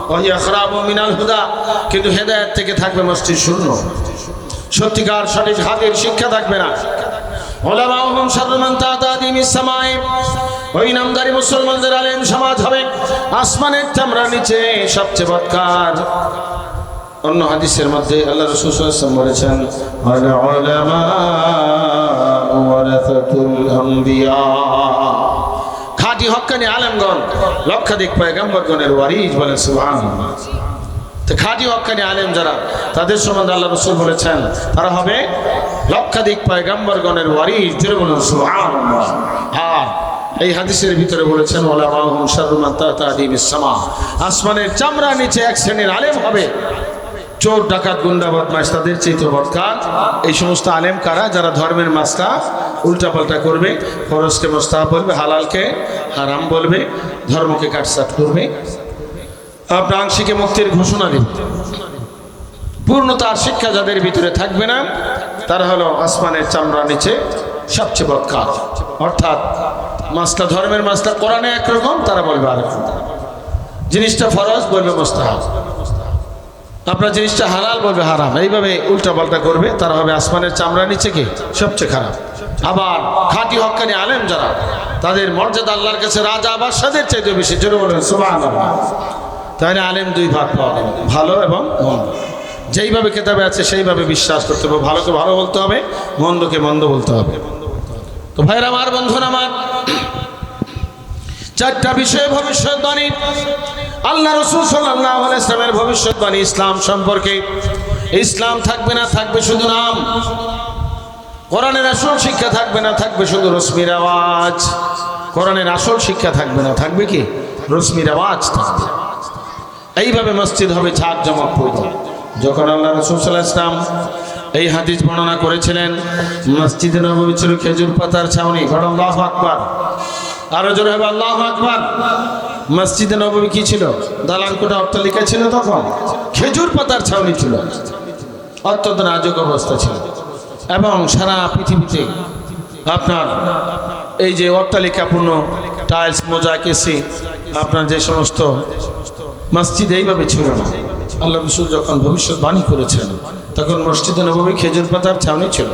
ওয়া হিয়া খরাবুম মিনাল হুদা, কিন্তু হেদায়েত থেকে থাকবে মসজিদ শূন্য। সত্যিকার সঠিক হাদির শিক্ষা থাকবে না। উলামাউহুম শাররু মান তা'তা দিমিস সামাই। ওই নামদারি মুসলমানদের আলেম সমাজ হবে আসমানের চামড়ার নিচে সবচেয়ে বদকার। অন্য হাদিসের মধ্যে আল্লাহ রাসূল সাল্লাল্লাহু আলাইহি ওয়াসাল্লাম বলেছেন, আল উলামা ওয়ারাসাতুল আমবিয়া। খাঁটি হক্কানি আলেমগণ লক্ষাধিক পয়গম্বরগণের ওয়ারিস, বলেন সুবহানাল্লাহ। তো খাঁটি হক্কানি আলেম যারা, তাদের সম্বন্ধে আল্লাহ রাসূল বলেছেন তারা হবে লক্ষাধিক পয়গম্বরগণের ওয়ারিস, জোরে বলুন সুবহানাল্লাহ। আর এই হাদিসের ভিতরে বলেছেন, উলামাউহুম শাররু মান তা'তা দিমিস সামা। আসমানের চামড়ার নিচে এক শ্রেণীর আলেম হবে, চোর ডাকাত গুন্ডা বদমাশ তাদের চেয়ে বদকার। এই সমস্ত আলেম কারা? যারা ধর্মের মাসলা উল্টাপাল্টা করবে, ফরজকে মুস্তাহাব বলবে, হালালকে হারাম বলবে, ধর্মকে কাটছাট করবে, আপনার আংশিকে মুক্তির ঘোষণা দেবে। পূর্ণতার শিক্ষা যাদের ভিতরে থাকবে না, তারা হলো আসমানের চামড়ার নিচে সবচেয়ে বদকার। অর্থাৎ মাসলা, ধর্মের মাসলা কোরআনে একরকম, তারা বলবে আরেকরকম। জিনিসটা ফরজ বলবে মুস্তাহাব, আপনার জিনিসটা হালাল বলবে হারাম। এইভাবে উল্টাপাল্টা করবে, তারা হবে আসমানের চামড়ার নিচে কি সবচেয়ে খারাপ। আবার খাঁটি হক্কানি আলেম যারা, তাদের মর্যাদা আল্লাহর কাছে রাজা বাদশাদের চাইতে বেশি, জোরে বলেন সুবহানাল্লাহ। তাহলে আলেম দুই ভাগ পাওয়া যাবে, ভালো এবং মন্দ। যেইভাবে কেতাবে আছে সেইভাবে বিশ্বাস করতে হবে, ভালোকে ভালো বলতে হবে, মন্দকে মন্দ বলতে হবে। তো ভাইরা আমার, বন্ধুরা আমার, চারটা বিষয়ে ভবিষ্যৎবাণী আল্লাহ রাসূল সাল্লাল্লাহু আলাইহি ওয়াসাল্লামের ভবিষ্যৎবাণী ইসলাম সম্পর্কে। ইসলাম থাকবে না, থাকবে শুধু নাম। কোরআনের আসল শিক্ষা থাকবে না, থাকবে শুধু রসমি রেওয়াজ। কোরআনের আসল শিক্ষা থাকবে না, থাকবে কি রসমি রেওয়াজ থাকবে। এইভাবে মসজিদ হবে ঝাঁকজমকপূর্ণ। যখন আল্লাহ রাসূল সাল্লাল্লাহু আলাইহি ওয়াসাল্লাম এই হাদিস বর্ণনা করেছিলেন, মসজিদে নববী ছিল খেজুর পাতার ছাউনি। আল্লাহু আকবার, আরো জোরে হবে আল্লাহু আকবার। মসজিদে নববী কি ছিল? দালান কোঠা, অট্টালিকা ছিল, তখন খেজুর পাতার ছাউনি ছিল, অত্যন্ত নাজুক অবস্থা ছিল। এবং সারা পৃথিবীতে আপনার এই যে অট্টালিকাপূর্ণ টাইলস, মোজাইক, এসি, আপনার যে সমস্ত মসজিদ এইভাবে ছিল না। আল্লাহ রাসূল যখন ভবিষ্যৎবাণী করেছেন, তখন মসজিদে নববী খেজুর পাতার ছাউনি ছিল।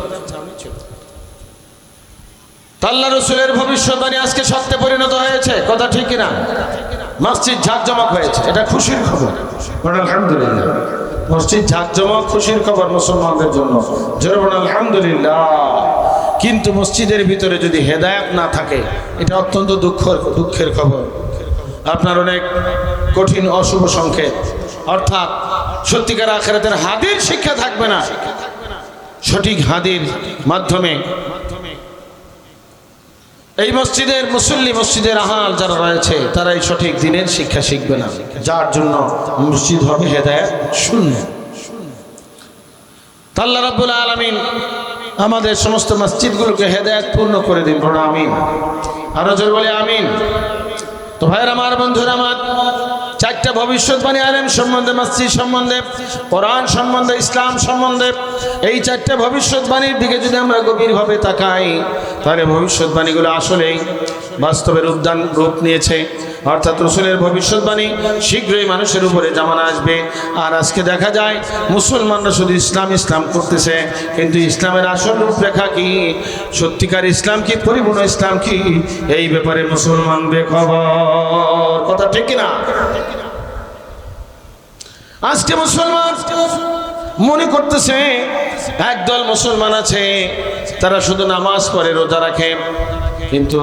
আল্লাহ রাসূলের ভবিষ্যৎবাণী আজকে সত্যে পরিণত হয়েছে, কথা ঠিক কিনা? মসজিদ ঝাঁকজমক হয়েছে, এটা খুশির খবর, আলহামদুলিল্লাহ। মসজিদ ঝাঁকজমক খুশির খবর মুসলমানদের জন্য, জোরে বলুন আলহামদুলিল্লাহ। কিন্তু মসজিদের ভিতরে যদি হেদায়েত না থাকে, এটা অত্যন্ত দুঃখের খবর। আপনার অনেক কঠিন অশুভ সংকেত, অর্থাৎ সত্যিকার আখিরাতের হাদির শিক্ষা থাকবে না। সঠিক হাদির মাধ্যমে এই মসজিদের মুসল্লি, মসজিদের আহাল যারা রয়েছে তারা এই সঠিক দিনের শিক্ষা শিখবে না, যার জন্য মসজিদ হবে হেদায়েত শূন্য। আল্লাহ রাব্বুল আলামিন আমাদের সমস্ত মসজিদগুলোকে হেদায়েত পূর্ণ করে দিন, বড় আমিন। আরো জোরে বলে আমিন। তো ভাইয়ের আমার, বন্ধুরা আমার, চারটা ভবিষ্যৎবাণী আলেম সম্বন্ধে, মসজিদ সম্বন্ধে, কোরআন সম্বন্ধে, ইসলাম সম্বন্ধে, এই চারটা ভবিষ্যৎবাণীর দিকে যদি আমরা গভীরভাবে তাকাই তাহলে ভবিষ্যৎবাণীগুলো আসলেই বাস্তবের রূপ নিয়েছে। অর্থাৎ রসুলের ভবিষ্যৎবাণী শীঘ্রই মানুষের উপরে জামানা আসবে। আর আজকে দেখা যায় মুসলমানরা শুধু ইসলাম ইসলাম করতেছে, কিন্তু ইসলামের আসল রূপরেখা কি, সত্যিকার ইসলাম কি, পরিপূর্ণ ইসলাম কি, এই ব্যাপারে মুসলমান বেখবর। কথা ঠিক কিনা? আজকে মুসলমান মনে করতেছে একদল মুসলমান আছে তারা শুধু নামাজ পড়ে, রোজা রাখে, কিন্তু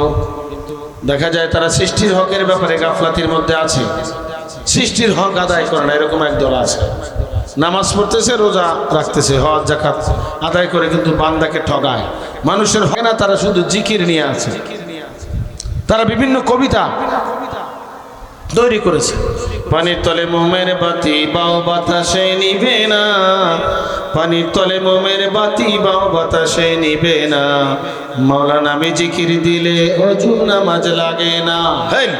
দেখা যায় তারা সৃষ্টির হকের ব্যাপারে গাফলাতির মধ্যে আছে, সৃষ্টির হক আদায় করে না। এরকম একদল আছে, নামাজ পড়তেছে, রোজা রাখতেছে, হজ যাকাত আদায় করে, কিন্তু বান্দাকে ঠগায়, মানুষের হয় না। তারা শুধু জিকির নিয়ে আছে, তারা বিভিন্ন কবিতা তৈরি করেছে। পানির তলে মোমের বাতি বাও বাতাসে নিবে না, পানির তলে মোমের বাতি বাও বাতাসে নিবে না, মাওলা নামে জিকির দিলে ওযু নামাজ লাগে না। হেল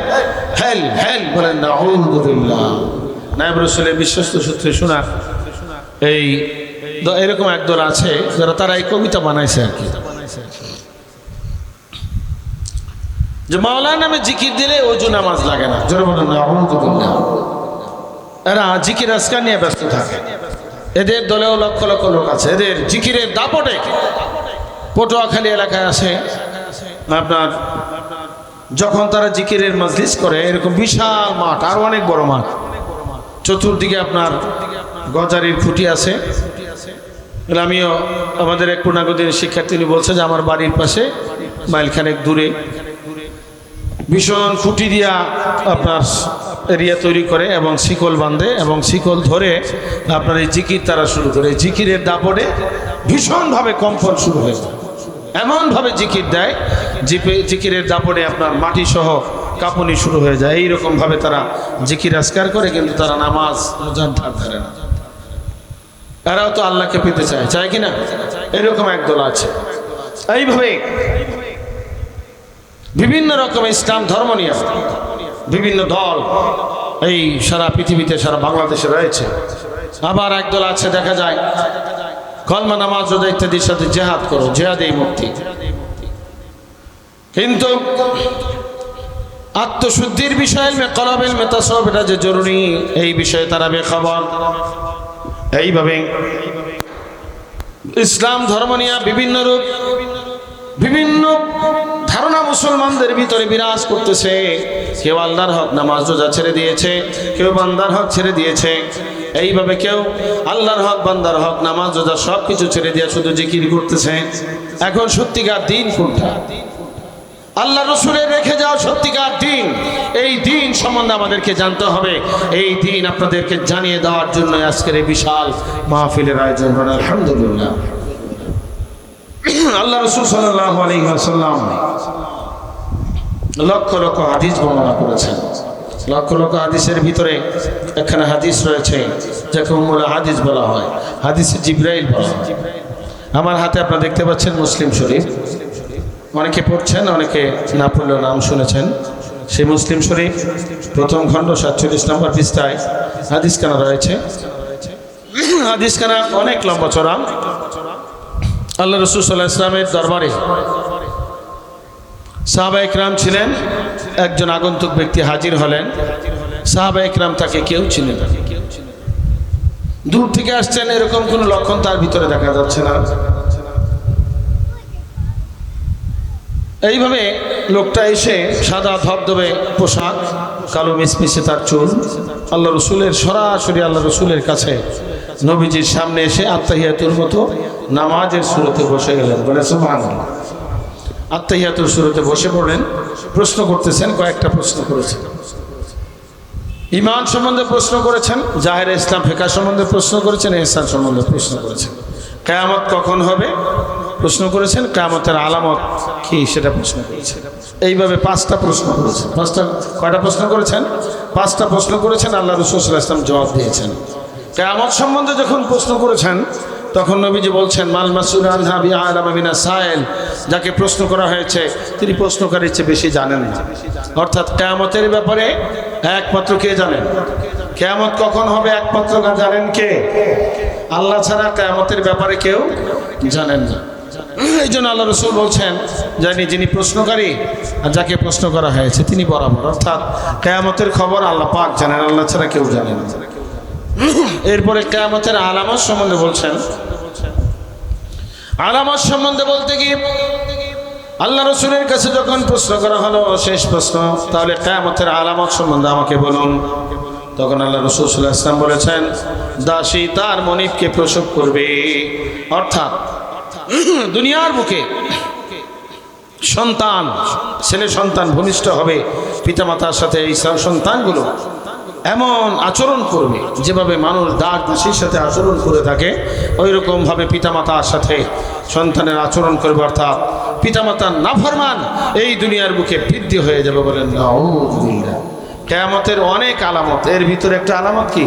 হেল হেল বলেন না, আলহামদুলিল্লাহ। নায়েব রাসূলের বিশ্বস্ত সূত্রে শোনা এই এরকম একদল আছে যারা তারা এই কবিতা বানাইছে আর কি, যে মাওলা নামে জিকির দিলে ওযু নামাজ লাগে না। জোরে বলেন না, আলহামদুলিল্লাহ। এরা জিকির আজকার নিয়ে ব্যস্ত থাকে। এদের দলেও লক্ষ লক্ষ লোক আছে, এদের জিকিরের দাপটে পটুয়াখালী এলাকায় আসে আপনার, যখন তারা জিকিরের মজলিস করে, এরকম বিশাল মাঠ, আর অনেক বড় মাঠ, চতুর্দিকে আপনার গজারির খুঁটি আছে। আমিও আমাদের এক পূর্ণাঙ্গদের শিক্ষার্থী বলছে যে আমার বাড়ির পাশে মাইলখানেক দূরে ভীষণ খুঁটি দিয়া আপনার এরিয়া তৈরি করে এবং শিকল বাঁধে, এবং শিকল ধরে আপনার এই জিকির তারা শুরু করে। জিকিরের দাপটে ভীষণভাবে কম্পন শুরু হয়ে যায়, এমনভাবে জিকির দেয়, জিকিরের দাপটে আপনার মাটি সহ কাঁপুনি শুরু হয়ে যায়। এইরকমভাবে তারা জিকির আজকার করে, কিন্তু তারা নামাজ রোজার ধার ধারে না। এরাও তো আল্লাহকে পেতে চায়, চায় কিনা? এরকম একদল আছে। এইভাবে বিভিন্ন রকমের ইসলাম ধর্ম নিয়ে বিভিন্ন দল এই সারা পৃথিবীতে, সারা বাংলাদেশে রয়েছে। আবার একদল আছে দেখা যায় কলমা নামাজ রোজা ইত্যাদির সাথে জেহাদ করো, জেহাদেই মুক্তি, কিন্তু আত্মশুদ্ধির বিষয়ে কলবেল মেতাসব এটা যে জরুরি, এই বিষয়ে তারা বেখবর। এইভাবে ইসলাম ধর্ম নিয়ে বিভিন্ন রূপ, বিভিন্ন ধারণা মুসলমানদের ভিতরে বিরাজ করতেছে। কেউ আল্লাহর হক নামাজ রোজা ছেড়ে দিয়েছে, কেউ বান্দার হক ছেড়ে দিয়েছে। এইভাবে কেউ আল্লাহর হক, বান্দার হক, নামাজ রোজা সব কিছু ছেড়ে দিয়ে শুধু জিকির করতেছে। এখন সত্যিকার দিন কোনটা? আল্লাহ রসুলের রেখে যাওয়া সত্যিকার দিন, এই দিন সম্বন্ধে আমাদেরকে জানতে হবে। এই দিন আপনাদেরকে জানিয়ে দেওয়ার জন্য আজকের এই বিশাল মাহফিলের আয়োজন করা। আলহামদুলিল্লাহ। আল্লাহ রসুল সাল্লাল্লাহু আলাইহি ওয়াসাল্লাম লক্ষ লক্ষ হাদিস বর্ণনা করেছেন। লক্ষ লক্ষ হাদিসের ভিতরে একখানা হাদিস রয়েছে যাকে উম্মুল হাদিস বলা হয়, হাদিসে জিবরাইল বলা হয়। আমার হাতে আপনারা দেখতে পাচ্ছেন মুসলিম শরীফ, অনেকে পড়ছেন, অনেকে না পড়লেও নাম শুনেছেন। সেই মুসলিম শরীফ প্রথম খণ্ড 47 নম্বর পৃষ্ঠায় হাদিসখানা রয়েছে। হাদিসখানা অনেক লম্বা চড়া। আল্লাহ রসুল সাল্লাল্লাহু আলাইহি ওয়াসাল্লামের দরবারে সাহাবা ইকরাম ছিলেন। একজন আগন্তুক ব্যক্তি হাজির হলেন। সাহাবা ইকরাম তাকে কেউ চিনেন না, দূর থেকে আসছেন, এরকম কোনো লক্ষণ তার ভিতরে দেখা যাচ্ছে না। এইভাবে লোকটা এসে সাদা ধবধবে পোশাক, কালো মিসমিসে তার চুল, আল্লাহ রসুলের সরাসরি আল্লাহ রসুলের কাছে নবীজির সামনে এসে আত্তাহিয়াতুর মতো নামাজের সুরতে বসে গেলেন। বলে সুবহানাল্লাহ। আত্তাহিয়াতুর সুরতে বসে পড়লেন, প্রশ্ন করতেছেন, কয়েকটা প্রশ্ন করেছেন। ঈমান সম্বন্ধে প্রশ্ন করেছেন, জাহের ইসলাম ফিকহ সম্বন্ধে প্রশ্ন করেছেন, ইহসান সম্বন্ধে প্রশ্ন করেছেন, কিয়ামত কখন হবে প্রশ্ন করেছেন, কিয়ামতের আলামত কি সেটা প্রশ্ন করেছেন। এইভাবে 5টা প্রশ্ন করেছেন। কয়টা প্রশ্ন করেছেন? 5টা প্রশ্ন করেছেন। আল্লাহ রাসূল সাল্লাল্লাহু আলাইহি ওয়াসাল্লাম জবাব দিয়েছেন। কিয়ামত সম্বন্ধে যখন প্রশ্ন করেছেন তখন নবীজি বলছেন, মাল মাসউলু আনহা বিআলামা মিনাস সাইল, যাকে প্রশ্ন করা হয়েছে তিনি প্রশ্নকারীর চেয়ে বেশি জানেন না। অর্থাৎ কিয়ামতের ব্যাপারে একমাত্র কে জানেন? কিয়ামত কখন হবে একমাত্র জানেন কে? আল্লাহ ছাড়া কিয়ামতের ব্যাপারে কেউ জানেন না। এই জন্য আল্লাহ রাসূল বলছেন, যিনি প্রশ্নকারী আর যাকে প্রশ্ন করা হয়েছে তিনি বরাবর। অর্থাৎ কিয়ামতের খবর আল্লাহ পাক জানেন, আল্লাহ ছাড়া কেউ জানেন না। এরপরে কিয়ামতের আলামত সম্বন্ধে বলছেন। আলামত সম্বন্ধে বলতে গিয়ে আল্লাহ রাসূলের কাছে যখন প্রশ্ন করা হলো, শেষ প্রশ্ন, তাহলে কিয়ামতের আলামত সম্বন্ধে আমাকে বলুন, তখন আল্লাহ রাসূল সাল্লাল্লাহু আলাইহি ওয়াসাল্লাম বলেছেন, দাসী তার মনিবকে প্রসব করবে। অর্থাৎ দুনিয়ার বুকে সন্তান, ছেলে সন্তান ভূমিষ্ঠ হবে, পিতামাতার সাথে এই সন্তানগুলো এমন আচরণ করবে যেভাবে মানুষ দাস দাসীর সাথে আচরণ করে থাকে, ওই রকমভাবে পিতামাতার সাথে সন্তানের আচরণ করবে। অর্থাৎ পিতামাতার নাফরমান এই দুনিয়ার বুকে বৃদ্ধি হয়ে যাবে। বলেন নাউযুবিল্লাহ। কিয়ামতের অনেক আলামত, এর ভিতরে একটা আলামত কি?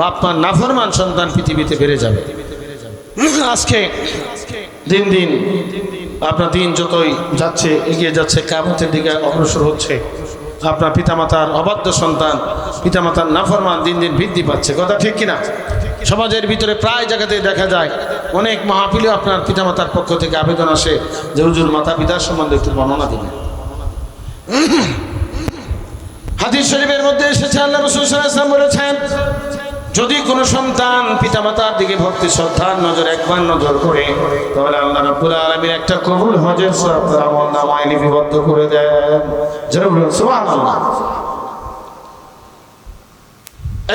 বাপ মার নাফরমান সন্তান পৃথিবীতে বেড়ে যাবে। আজকে দিন দিন আপনার দিন যতই যাচ্ছে, এগিয়ে যাচ্ছে, কিয়ামতের দিকে অগ্রসর হচ্ছে, আপনার পিতামাতার অবাধ্য সন্তান, পিতামাতার নাফরমান দিন দিন বৃদ্ধি পাচ্ছে। কথা ঠিক কিনা? সমাজের ভিতরে প্রায় জায়গাতে দেখা যায়, অনেক মাহফিলে আপনার পিতামাতার পক্ষ থেকে আবেদন আসে যে হুজুর মাতা পিতার সম্বন্ধে একটু বর্ণনা দিবেন। হাদিস শরীফের মধ্যে এসেছে, আল্লাহ রাসূল সাল্লাল্লাহু আলাইহি ওয়াসাল্লাম বলেছেন, যদি কোনো সন্তান পিতামাতার দিকে ভক্তি শ্রদ্ধার নজর একবার নজর করে, তাহলে আল্লাহ রাব্বুল আলামিন একটা কবুল হজের সওয়াব তার আমলনামায় লিপিবদ্ধ করে দেন। যারা বলেন সুবহানাল্লাহ।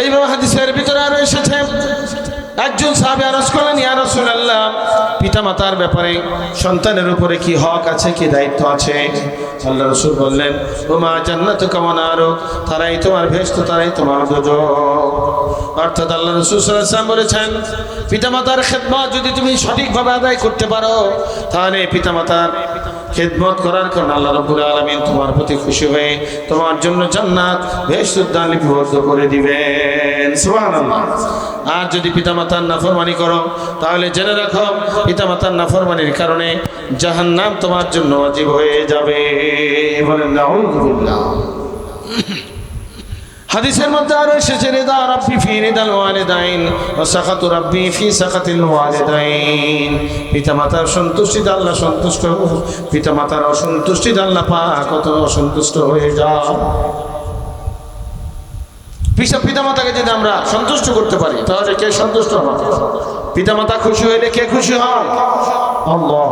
এইভাবে হাদিসের ভিতরে আরো এসেছে, একজন সাহাবী আরজ করলেন, ইয়া রাসূলুল্লাহ, পিতামাতার ব্যাপারে সন্তানের উপরে কি হক আছে, কি দায়িত্ব আছে? আল্লাহ রাসূল বললেন, ওমা জান্নাতুকা ওয়া নারুক, তারাই তোমার বেহেশত, তারাই তোমার দোজখ। অর্থাৎ আল্লাহ রাসূল সাল্লাল্লাহু আলাইহি ওয়াসাল্লাম বলেছেন, পিতামাতার খেদমত যদি তুমি সঠিকভাবে আদায় করতে পারো, তাহলে পিতামাতার খেদমত করার কারণে আল্লাহ রাব্বুল আলামিন তোমার প্রতি খুশি হয়ে তোমার জন্য জান্নাত বেহেশত দান লিপিবদ্ধ করে দিবেন। সুবহানাল্লাহ। আর যদি পিতামাতার নাফরমানি করো, তাহলে জেনে রাখো পিতামাতার নাফরমানির কারণে জাহান্নাম তোমার জন্য ওয়াজিব হয়ে যাবে। বলেন নাউযুবিল্লাহ। হাদিসের মধ্যে আরো এসেছে, রিদা রাব্বি ফি রিদাল ওয়ালিদাইন ওয়া সাখাতু রাব্বি ফি সাখাতিল ওয়ালিদাইন। পিতামাতার সন্তুষ্টিতে আল্লাহ সন্তুষ্ট, পিতামাতার অসন্তুষ্টিতে আল্লাহ পাক কত অসন্তুষ্ট হয়ে যায়। পিতামাতাকে যদি আমরা সন্তুষ্ট করতে পারি, তাহলে কে সন্তুষ্ট হবে? পিতামাতা খুশি হইলে কে খুশি হন? আল্লাহ।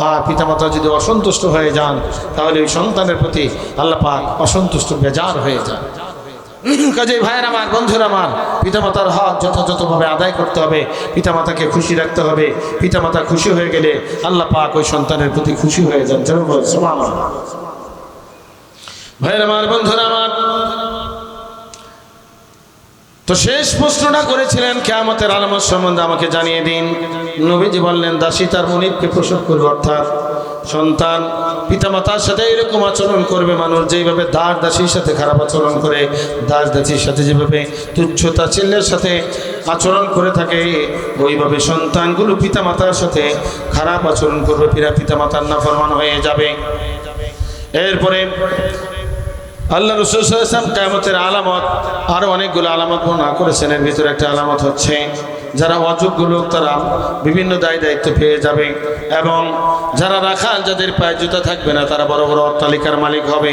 আর পিতামাতা যদি অসন্তুষ্ট হয়ে যান, তাহলে ওই সন্তানের প্রতি আল্লাহ পাক অসন্তুষ্ট, বেজার হয়ে যান। কাজেই ভাইয়ের আমার, বন্ধুরা আমার, পিতামাতার হক যথাযথভাবে আদায় করতে হবে, পিতামাতাকে খুশি রাখতে হবে। পিতামাতা খুশি হয়ে গেলে আল্লাহ পাক ওই সন্তানের প্রতি খুশি হয়ে যান। সুবহানাল্লাহ। ভাইয়ের আমার, বন্ধুরা আমার, তো শেষ প্রশ্নটা করেছিলেন কিয়ামতের আলামত সম্বন্ধে আমাকে জানিয়ে দিন। নবীজি বললেন, দাসী তার মনিবকে প্রসব করবে। অর্থাৎ সন্তান পিতামাতার সাথে এরকম আচরণ করবে, মানুষ যেইভাবে দাস দাসীর সাথে খারাপ আচরণ করে, দাস দাসীর সাথে যেভাবে তুচ্ছতা চিল্লের সাথে আচরণ করে থাকে, ওইভাবে সন্তানগুলো পিতামাতার সাথে খারাপ আচরণ করবে, পিতামাতার নাফরমান হয়ে যাবে। এরপরে আল্লাহ রাসূল সাল্লাল্লাহু আলাইহি ওয়াসাল্লাম কিয়ামতের আলামত আরো অনেকগুলো আলামত বর্ণনা করেছেন। এর ভিতরে একটা আলামত হচ্ছে, যারা অযোগ্য লোক তারা বিভিন্ন দায় দায়িত্ব পেয়ে যাবে, এবং যারা রাখাল, যাদের পায়ে জুতা থাকবে না, তারা বড় বড় অট্টালিকার মালিক হবে।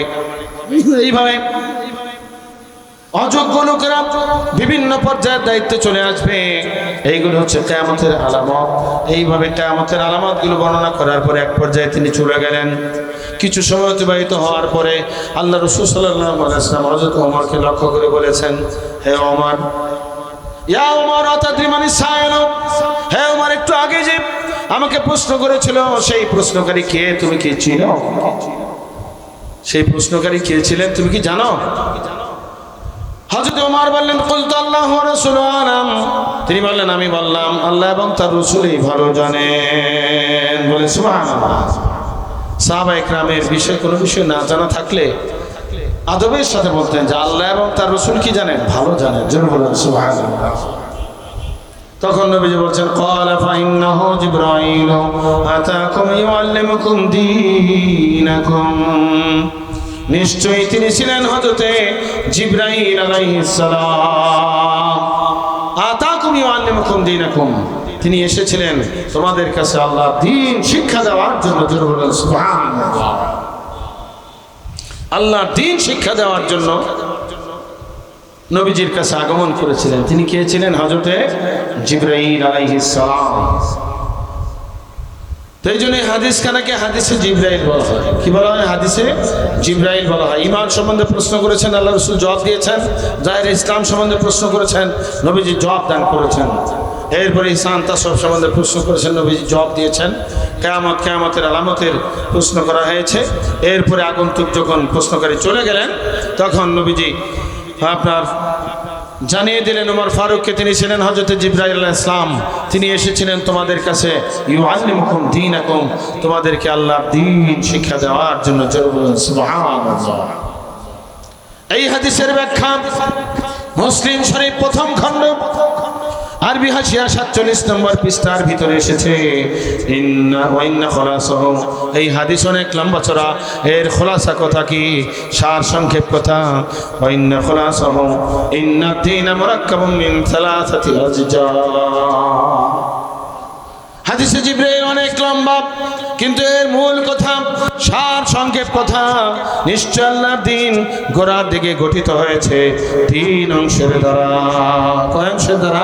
এইভাবে অযোগ্য লোকেরা বিভিন্ন পর্যায়ের দায়িত্বে চলে আসবে। এইগুলো হচ্ছে কিয়ামতের আলামত। এইভাবে কিয়ামতের আলামতগুলো বর্ণনা করার পরে এক পর্যায়ে তিনি চলে গেলেন। কিছু সময় অতিবাহিত হওয়ার পরে আল্লাহ রাসূল সাল্লাল্লাহু আলাইহি ওয়াসাল্লাম হযরত ওমরকে লক্ষ্য করে বলেছেন, হে ওমর, ইয়া ওমর আতাদরি মানিস সাইল, হে ওমর, একটু আগে যে আমাকে প্রশ্ন করেছিল সেই প্রশ্নকারী কে, তুমি কি চিনো? সেই প্রশ্নকারী কে ছিলেন তুমি কি জানো? হযরত ওমর বললেন কুলতু আল্লাহু ওয়া রাসূলুহু আলাম, তিনি বললেন আমি বললাম আল্লাহ এবং তার রাসূলই ভালো জানেন। বলে সুবহানাল্লাহ। সাহাবা ইকরামের বিষয় কোনো বিষয় না জানা থাকলে আদবের সাথে বলতেন যে আল্লাহ এবং তার রাসূল কি জানেন, ভালো জানেন। জোরে বলুন সুবহানাল্লাহ। তখন নবীজি বলছেন ক্বালা ফাইন্নাহু জিবরাইল আতাকুম ইউআল্লিমুকুম দীনাকুম, নিশ্চয়ই তিনি ছিলেন হযরতে জিবরাইল আলাইহিস সালাম। আতাকুম ইউআল্লিমুকুম দীনাকুম, তিনি এসেছিলেন তোমাদের কাছে আল্লাহর দ্বীন শিক্ষা দেওয়ার জন্য। জোরে বলুন সুবহানাল্লাহ। আল্লাহর দ্বীন শিক্ষা দেওয়ার জন্য নবীজির কাছে আগমন করেছিলেন। তিনি কে ছিলেন? হযরতে জিবরাইল আলাইহিস সালাম। তাই জন্য হাদিস খানাকে হাদিসে জিবরাইল বলা হয়। কি বলা হয়? হাদিসে জিবরাইল বলা হয়। ঈমান সম্বন্ধে প্রশ্ন করেছেন, আল্লাহ রাসূল জবাব দিয়েছেন। জাহের ইসলাম সম্বন্ধে প্রশ্ন করেছেন, নবীজি জবাব দান করেছেন। এরপরে ইহসান তাসাউফ সম্বন্ধে প্রশ্ন করেছেন, নবীজি জবাব দিয়েছেন। কিয়ামতের আলামতের প্রশ্ন করা হয়েছে। এরপরে আগন্তুক যখন প্রশ্নকারী চলে গেলেন তখন নবীজি আপনার জানিয়ে দিলেন ওমর ফারুককে, তিনি ছিলেন হযরতে জিবরাইল আলাইহিস সালাম। তিনি এসেছিলেন তোমাদের কাছে ইউআল্লিমুকুম দীনাকুম, তোমাদেরকে আল্লাহর দ্বীন শিক্ষা দেওয়ার জন্য। সুবহানাল্লাহ। এই হাদিসের ব্যাখ্যা মুসলিম শরীফ প্রথম খণ্ড আরবি হাসিয়া 47 নম্বর পৃষ্ঠার ভিতরে এসেছে। ইন্না খোলাসাহু, এই হাদিস অনেক লম্বা চড়া, এর খোলাসা কথা কি, সার সংক্ষেপ কথা। ইন্না খোলাসাহু ইন্না দীন মুরাক্কাবুম মিন সালাসাতি আজজা। হাদিসে জিবরাইল অনেক লম্বা, কিন্তু এর মূল কথা, সার সংক্ষেপ কথা, নিশ্চয় আল্লাহর দ্বীন গোড়ার দিকে গঠিত হয়েছে 3 অংশের দ্বারা। কয় অংশের দ্বারা?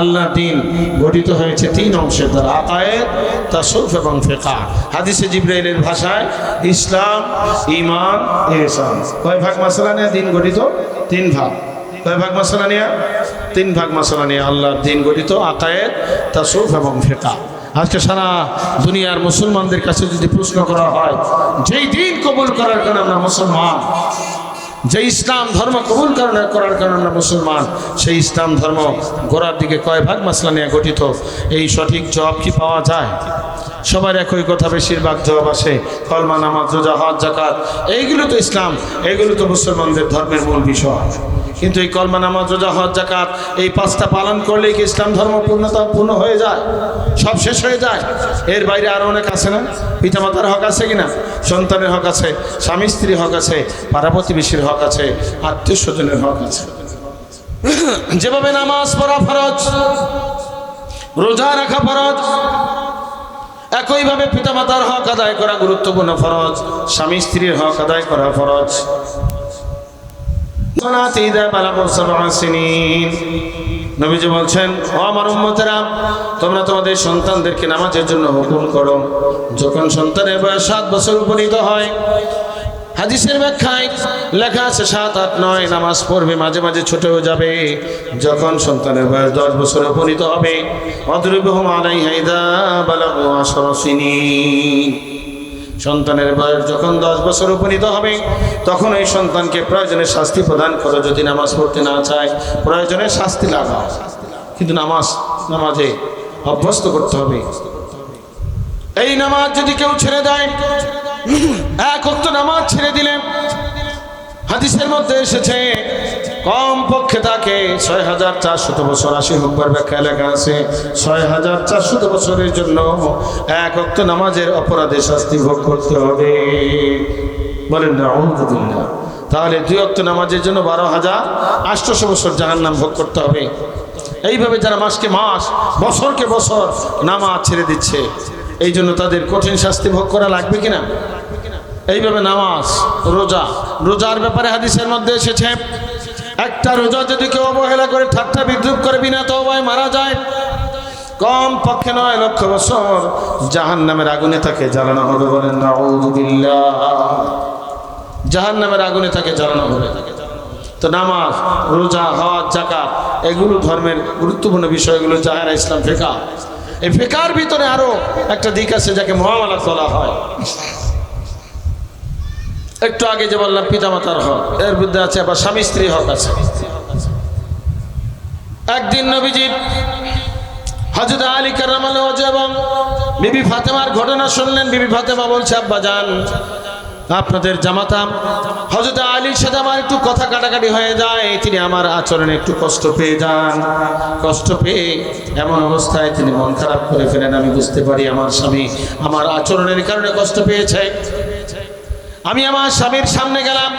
আল্লাহর দ্বীন গঠিত হয়েছে 3 অংশের দ্বারা, আকায়েদ, তাসাউফ এবং ফিকহ। হাদিসে জিবরাইলের ভাষায় ইসলাম, ঈমান, ইহসান। কয় ভাগ মাসলা নিয়ে দ্বীন গঠিত? 3 ভাগ। কয় ভাগ মাসলা নিয়ে? 3 ভাগ মাসলা নিয়ে আল্লাহর দ্বীন গঠিত, আকায়েদ, তাসাউফ এবং ফিকহ। আজকে সারা দুনিয়ার মুসলমানদের কাছে যদি প্রশ্ন করা হয় যেই দিন কবুল করার কারণে আমরা মুসলমান, যে ইসলাম ধর্ম কবুল করার কারণে আমরা মুসলমান, সেই ইসলাম ধর্ম গোড়ার দিকে কয় ভাগ মাসলা নিয়ে গঠিত, এই সঠিক জবাব কি পাওয়া যায়? সবার একই কথা, বেশিরভাগ জবাব আসে কলমা, নামাজ, রোজা, হজ, যাকাত। এইগুলো তো ইসলাম, এইগুলো তো মুসলমানদের ধর্মের মূল বিষয়। কিন্তু এই কলমা, নামাজ, রোজা, হজ, যাকাত এই 5টা পালন করলেই কি ইসলাম ধর্ম পূর্ণ হয়ে যায়? সব শেষ হয়ে যায়? এর বাইরে আরো অনেক আছে না? পিতামাতার হক আছে কিনা? সন্তানের হক আছে, স্বামী স্ত্রীর হক আছে, পাড়া প্রতিবেশীর হক আছে, আত্মীয় স্বজনের হক আছে। যেভাবে নামাজ পড়া ফরজ, রোজা রাখা ফরজ, একইভাবে পিতামাতার হক আদায় করা গুরুত্বপূর্ণ ফরজ, স্বামী স্ত্রীর হক আদায় করা ফরজ। নবীজি বলছেন, ও আমার উম্মতেরা, তোমরা তোমাদের সন্তানদেরকে নামাজের জন্য হুকুম করো যখন সন্তানের বয়স 7 বছর উপনীত হয়। হাদিসের ব্যাখ্যায় লেখা আছে 7, 8, 9 নামাজ পড়বে, মাঝে মাঝে ছোট হয়ে যাবে। যখন সন্তানের বয়স 10 বছর উপনীত হবে, অদ্রিবহুম আলাইহা ইযা বালাগু 10 সিনিন, সন্তানের বয়স যখন 10 বছর উপনীত হবে তখন ওই সন্তানকে প্রয়োজনে শাস্তি প্রদান করো। যদি নামাজ পড়তে না চায় প্রয়োজনে শাস্তি লাগাও, কিন্তু নামাজে অভ্যস্ত করতে হবে। এই নামাজ যদি কেউ ছেড়ে দেয়, 1 ওয়াক্ত নামাজ ছেড়ে দিলে হাদিসের মধ্যে এসেছে কম পক্ষে তাকে 6400 বছর, 80 নম্বর ব্যাখ্যা লেখা আছে 6400 বছরের জন্য 1 ওয়াক্ত নামাজের অপরাধে শাস্তি ভোগ করতে হবে। বলেন না আলহামদুলিল্লাহ। তাহলে 2 ওয়াক্ত নামাজের জন্য 12800 বছর জাহান্নাম ভোগ করতে হবে। এইভাবে যারা মাসকে মাস, বছরকে বছর নামাজ ছেড়ে দিচ্ছে, এই জন্য তাদের কঠিন শাস্তি ভোগ করা লাগবে কিনা? এইভাবে নামাজ, রোজার ব্যাপারে হাদিসের মধ্যে এসেছে, একটা রোজা যদি কেউ অবহেলা করে, ঠাট্টা বিদ্রুপ করে, বিনা তওবায় মারা যায়, কম পক্ষে 9 লক্ষ বছর জাহান্নামের আগুনে তাকে জ্বালানো হবে। বলেন নাউযুবিল্লাহ। জাহান্নামের আগুনে তাকে জ্বালানো হবে। তো নামাজ, রোজা, হজ, যাকাত এগুলো ধর্মের গুরুত্বপূর্ণ বিষয়গুলো, জাহের ইসলাম, ফিকহ। এই ফিকহের ভিতরে আরো একটা দিক আছে যাকে মুআমালাত বলা হয়। একটু আগে যে বললাম পিতামাতার হক, এর মধ্যে আছে আবার স্বামী স্ত্রী হক আছে। একদিন নবীজি হযরত আলী কারামাল্লাহু ওয়াজহু এবং বিবি ফাতেমার ঘটনা শুনলেন। বিবি ফাতেমা বলছে, আব্বা জান, আপনাদের জামাতা হযরত আলীর সাথে আমার একটু কথা কাটাকাটি হয়ে যায়, তিনি আমার আচরণে একটু কষ্ট পেয়ে যান। কষ্ট পেয়ে এমন অবস্থায় তিনি মন খারাপ করে ফেলেন। আমি বুঝতে পারি আমার স্বামী আমার আচরণের কারণে কষ্ট পেয়েছে। আমি আমার স্বামীর সামনে গেলাম,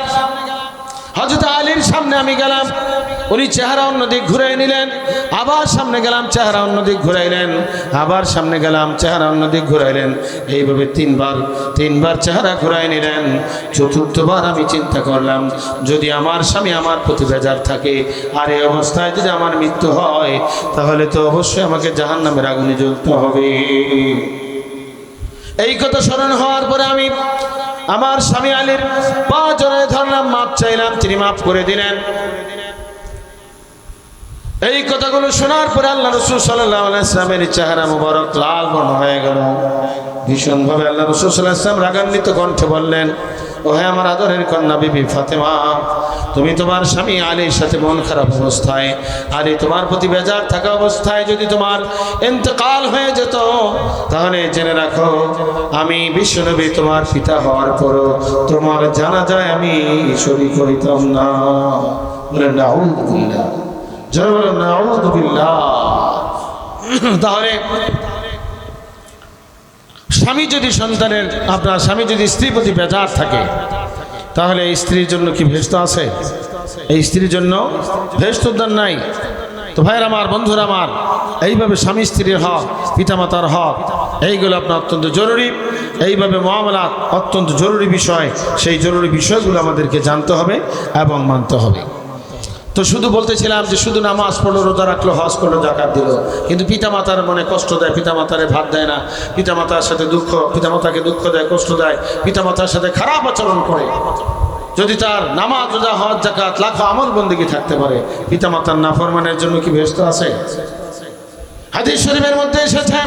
হযরত আলীর সামনে আমি গেলাম, উনি চেহারা অন্যদিক ঘুরাই নিলেন। আবার সামনে গেলাম, চেহারা অন্যদিক ঘুরাইলেন। আবার সামনে গেলাম, চেহারা অন্যদিক ঘুরাইলেন। এইভাবে তিনবার চেহারা ঘুরাই নিলেন। চতুর্থবার আমি চিন্তা করলাম, যদি আমার স্বামী আমার প্রতি বেজার থাকে আর এই অবস্থায় যদি আমার মৃত্যু হয়, তাহলে তো অবশ্যই আমাকে জাহান্নামের আগুনে জ্বলতে হবে। এই কথা স্মরণ হওয়ার পরে আমি আমার স্বামী আলীর পা জড়িয়ে ধরলাম, মাপ চাইলাম, তিনি মাফ করে দিলেন। এই কথাগুলো শোনার পরে আল্লাহ রাসূল সাল্লাল্লাহু আলাইহি ওয়াসাল্লামের চেহারা মুবারক লাল বর্ণ হয়ে গেল। ভীষণভাবে আল্লাহ রাসূল সাল্লাল্লাহু আলাইহি ওয়াসাল্লাম রাগান্বিত কণ্ঠে বললেন, ও হে আমার আদরের কন্যা বিবি ফাতেমা, তুমি তোমার স্বামী আলীর সাথে মন খারাপ অবস্থায়, আলী তোমার প্রতি বেজার থাকা অবস্থায় যদি তোমার ইন্তেকাল হয়ে যেত, তাহলে জেনে রাখো আমি বিশ্বনবী তোমার পিতা হওয়ার পরও তোমার জানাজায় আমি শরীক হইতাম না। বলেন নাউযুবিল্লাহ, জোরে বলেন নাউযুবিল্লাহ। তাহলে স্বামী যদি সন্তানের আপনার স্বামী যদি স্ত্রীর প্রতি বেজার থাকে, তাহলে এই স্ত্রীর জন্য কি ভেস্ত আছে? এই স্ত্রীর জন্য ভেস্ত উদ্যান নাই। তো ভাইয়ের আমার, বন্ধুরা আমার, এইভাবে স্বামী স্ত্রীর হক, পিতামাতার হক, এইগুলো আপনার অত্যন্ত জরুরি। এইভাবে মুআমালাত অত্যন্ত জরুরি বিষয়। সেই জরুরি বিষয়গুলো আমাদেরকে জানতে হবে এবং মানতে হবে। তো শুধু বলতেছিলাম যে শুধু নামাজ পড়লো, রোজা রাখলো, হজ করলো, যাকাত দিল, কিন্তু পিতামাতার মনে কষ্ট দেয়, পিতামাতারে ভাত দেয় না, পিতামাতার সাথে পিতামাতাকে দুঃখ দেয়, কষ্ট দেয়, পিতামাতার সাথে খারাপ আচরণ করে। যদি তার নামাজ, রোজা, হজ, যাকাত, লাখো আমল বন্দেগী থাকতে পারে, পিতামাতার নাফরমানের জন্য কি ভেস্ত আছে? হাদিস শরীফের মধ্যে এসেছে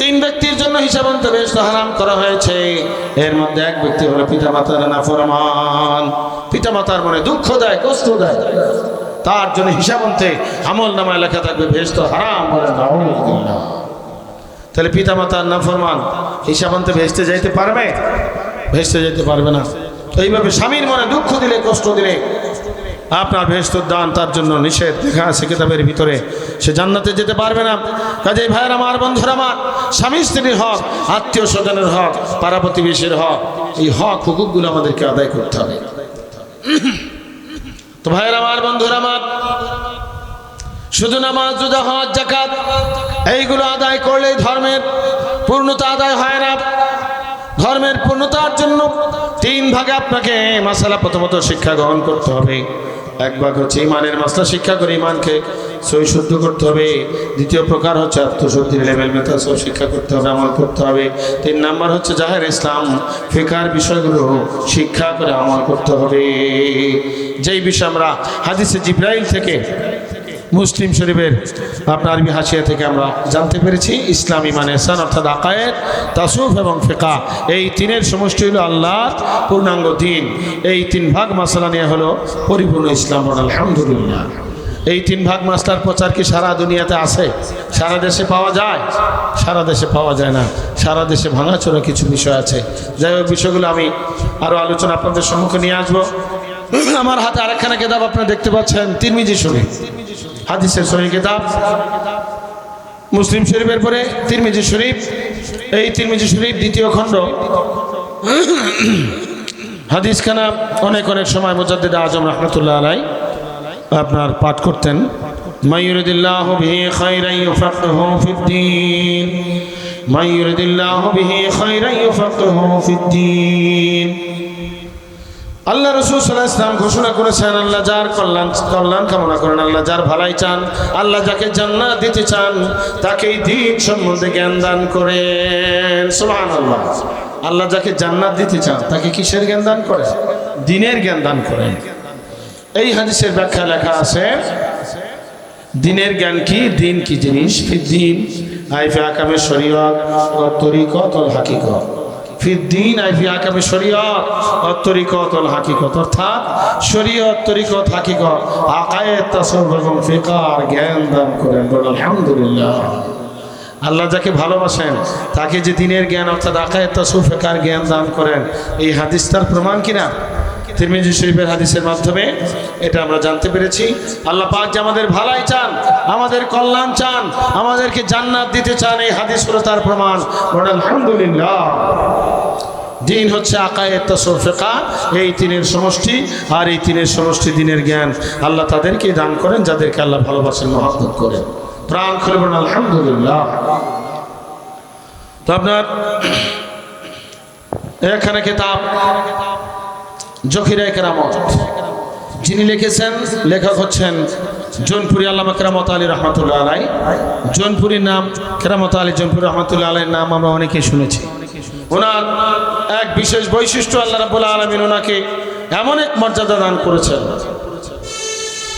তিন ব্যক্তির জন্য হিসাব আনতে বেহেশত হারাম করা হয়েছে। এর মধ্যে এক ব্যক্তি হলো পিতামাতার নাফরমান। পিতামাতার মনে দুঃখ দেয়, কষ্ট দেয়, তার জন্য হিসাব আনতে আমল নামায় লেখা থাকবে বেহেশত হারাম। তাহলে পিতামাতার নাফরমান হিসাব আনতে ভেস্তে যাইতে পারবে? ভেস্তে যেতে পারবে না। তো এইভাবে স্বামীর মনে দুঃখ দিলে, কষ্ট দিলে আপনার বেহেশতের দান তার জন্য নিষেধ লেখা আছে কিতাবের ভিতরে, সে জান্নাতে যেতে পারবে না। কাজেই ভাইয়ের আমার, বন্ধুরা আমার, স্বামী স্ত্রীর হক, আত্মীয় স্বজনের হক, পাড়া প্রতিবেশীর হক, এই হক হুকুকগুলো আমাদেরকে আদায় করতে হবে। তো ভাইয়ের আমার, বন্ধুরা আমার, শুধু নামাজ, রোজা, হজ, যাকাত এইগুলো আদায় করলেই ধর্মের পূর্ণতা আদায় হয় না। ধর্মের পূর্ণতার জন্য তিন ভাগে আপনাকে মাসালা প্রথমত শিক্ষা গ্রহণ করতে হবে। এক ভাগ হচ্ছে ইমানের মাসলা শিক্ষা করে ইমানকে সহি শুদ্ধ করতে হবে। দ্বিতীয় প্রকার হচ্ছে আত্মশুদ্ধির লেভেল মেথা সব শিক্ষা করতে হবে, আমল করতে হবে। তিন নাম্বার হচ্ছে জাহের ইসলাম, ফিকার বিষয়গুলো শিক্ষা করে আমল করতে হবে। যেই বিষয় আমরা হাদিসে জিব্রাইল থেকে, মুসলিম শরীফের আপনার আরবি হাসিয়া থেকে আমরা জানতে পেরেছি, ইসলাম, ইমান, ইহসান অর্থাৎ আকায়েদ, তাসউফ এবং ফিকহ, এই তিনের সমষ্টি হলো আল্লাহর পূর্ণাঙ্গ দিন। এই তিন ভাগ মাসলা নিয়ে হলো পরিপূর্ণ ইসলাম। আলহামদুলিল্লাহ। এই তিন ভাগ মাসলার প্রচার কি সারা দুনিয়াতে আছে? সারা দেশে পাওয়া যায়? সারা দেশে পাওয়া যায় না। সারা দেশে ভাঙাচোরা কিছু বিষয় আছে। যাই হোক, বিষয়গুলো আমি আরও আলোচনা আপনাদের সম্মুখে নিয়ে আসবো। আমার হাতে আরেকখানা কিতাব আপনারা দেখতে পাচ্ছেন, তিরমিজি শরীফ, হাদিসের সহিহ কিতাব। মুসলিম শরীফের পরে তিরমিজি শরীফ। এই তিরমিজি শরীফ দ্বিতীয় খণ্ড। হাদিসখানা অনেক সময় মুজাদ্দিদ আজম রাহমাতুল্লাহ আলাইহি আপনার পাঠ করতেন। মাইয়ুরিদিল্লাহু বিহি খায়রান ইউফাক্কিহু ফিদ্দীন, মাইয়ুরিদিল্লাহু বিহি খায়রান ইউফাক্কিহু ফিদ্দীন। আল্লাহ রাসূল সাল্লাল্লাহু আলাইহি ওয়াসাল্লাম ঘোষণা করেছেন, আল্লাহ যার কল্যাণ কামনা করেন, আল্লাহ যার ভালাই চান, আল্লাহ যাকে জান্নাত দিতে চান, তাকেই দ্বীন সম্বন্ধে জ্ঞান দান করেন। সুবহানাল্লাহ। আল্লাহ যাকে জান্নাত দিতে চান তাকে কিসের জ্ঞান দান করেন? দ্বীনের জ্ঞান দান করেন। এই হাদিসের ব্যাখ্যা লেখা আছে, দ্বীনের জ্ঞান কি, দ্বীন কি জিনিস। ফিদ্দীন আই ফি আহকামে শরীয়ত ওয়া তরিকত ওয়াল হাকিকত। ফিদ্দিন আই ফি আহকামি শরীয়ত ওয়াত তরিকত ওয়াল হাকিকত, অর্থাৎ শরীয়ত, তরিকত, হাকিকত, আকায়েদ, তাসাউফ এবং ফিকহ জ্ঞান দান করেন। আলহামদুলিল্লাহ। আল্লাহ যাকে ভালোবাসেন তাকে যে দিনের জ্ঞান অর্থাৎ আকায়েদ, তাসাউফ, ফিকহ জ্ঞান দান করেন, এই হাদিস তার প্রমাণ কিনা? তিরমিজি শরীফের হাদিসের মাধ্যমে এটা আমরা জানতে পেরেছি। আল্লাহ পাক যে আমাদের ভালাই চান, আমাদের কল্যাণ চান, আমাদেরকে জান্নাত দিতে চান, এই হাদিস হলো তার প্রমাণ। আলহামদুলিল্লাহ। দিন হচ্ছে আকায়েদ, তাসাউফ, ফিকহ, এই তিনের সমষ্টি। আর এই তিনের সমষ্টি দিনের জ্ঞান আল্লাহ তাদেরকে দান করেন যাদেরকে আল্লাহ ভালোবাসেন, মহব্বত করেন। প্রাণ খুলে বলেন আলহামদুলিল্লাহ। তো আপনার এখানে কিতাব জখিরায়ে কেরামত, যিনি লিখেছেন, লেখক হচ্ছেন জৌনপুরি আল্লামা কেরামত আলী রহমাতুল্লাহ আলাই। জৌনপুরীর নাম কেরামত আলী জৌনপুরি রহমাতুল্লাহ আলাইয়ের নাম আমরা অনেকেই শুনেছি। ওনার এক বিশেষ বৈশিষ্ট্য, আল্লাহ রাব্বুল আলামিন ওনাকে এমন এক মর্যাদা দান করেছেন,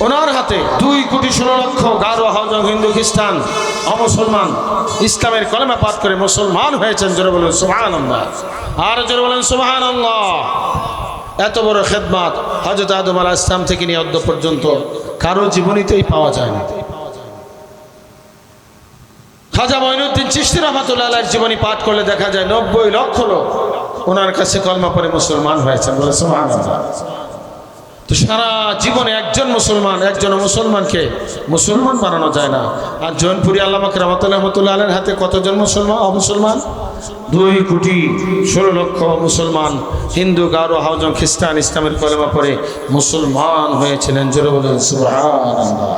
ওনার হাতে 2,16,00,000 গারো, হাজং, হিন্দু, খ্রিস্টান, অমুসলমান ইসলামের কলেমা পাঠ করে মুসলমান হয়েছেন। জোরে বলেন সুবহানাল্লাহ। আর জোরে বলেন সুবহানাল্লাহ। এত বড় খেদমত হযরত আদম আলাইহিস সালাম থেকে নিয়ে অদ্য পর্যন্ত কারো জীবনীতেই পাওয়া যায় না। খাজা মঈনুদ্দিন চিশতি রাহমাতুল্লাহ আলাইহির জীবনী পাঠ করলে দেখা যায় 90 লক্ষ লোক ওনার কাছে কলমা পড়ে মুসলমান হয়েছেন। বলে সুবহানাল্লাহ। তো সারা জীবনে একজন মুসলমানকে মুসলমান বানানো যায় না। আর জৌনপুরি আল্লামা কেরামত রহমাতুল্লাহ আলাইহির হাতে কতজন অমুসলমান? 2,16,00,000 মুসলমান, হিন্দু, গারো, হাজং, খ্রিস্টান ইসলামের কলেমা পড়ে মুসলমান হয়েছিলেন। জোরে বলেন সুবহানাল্লাহ।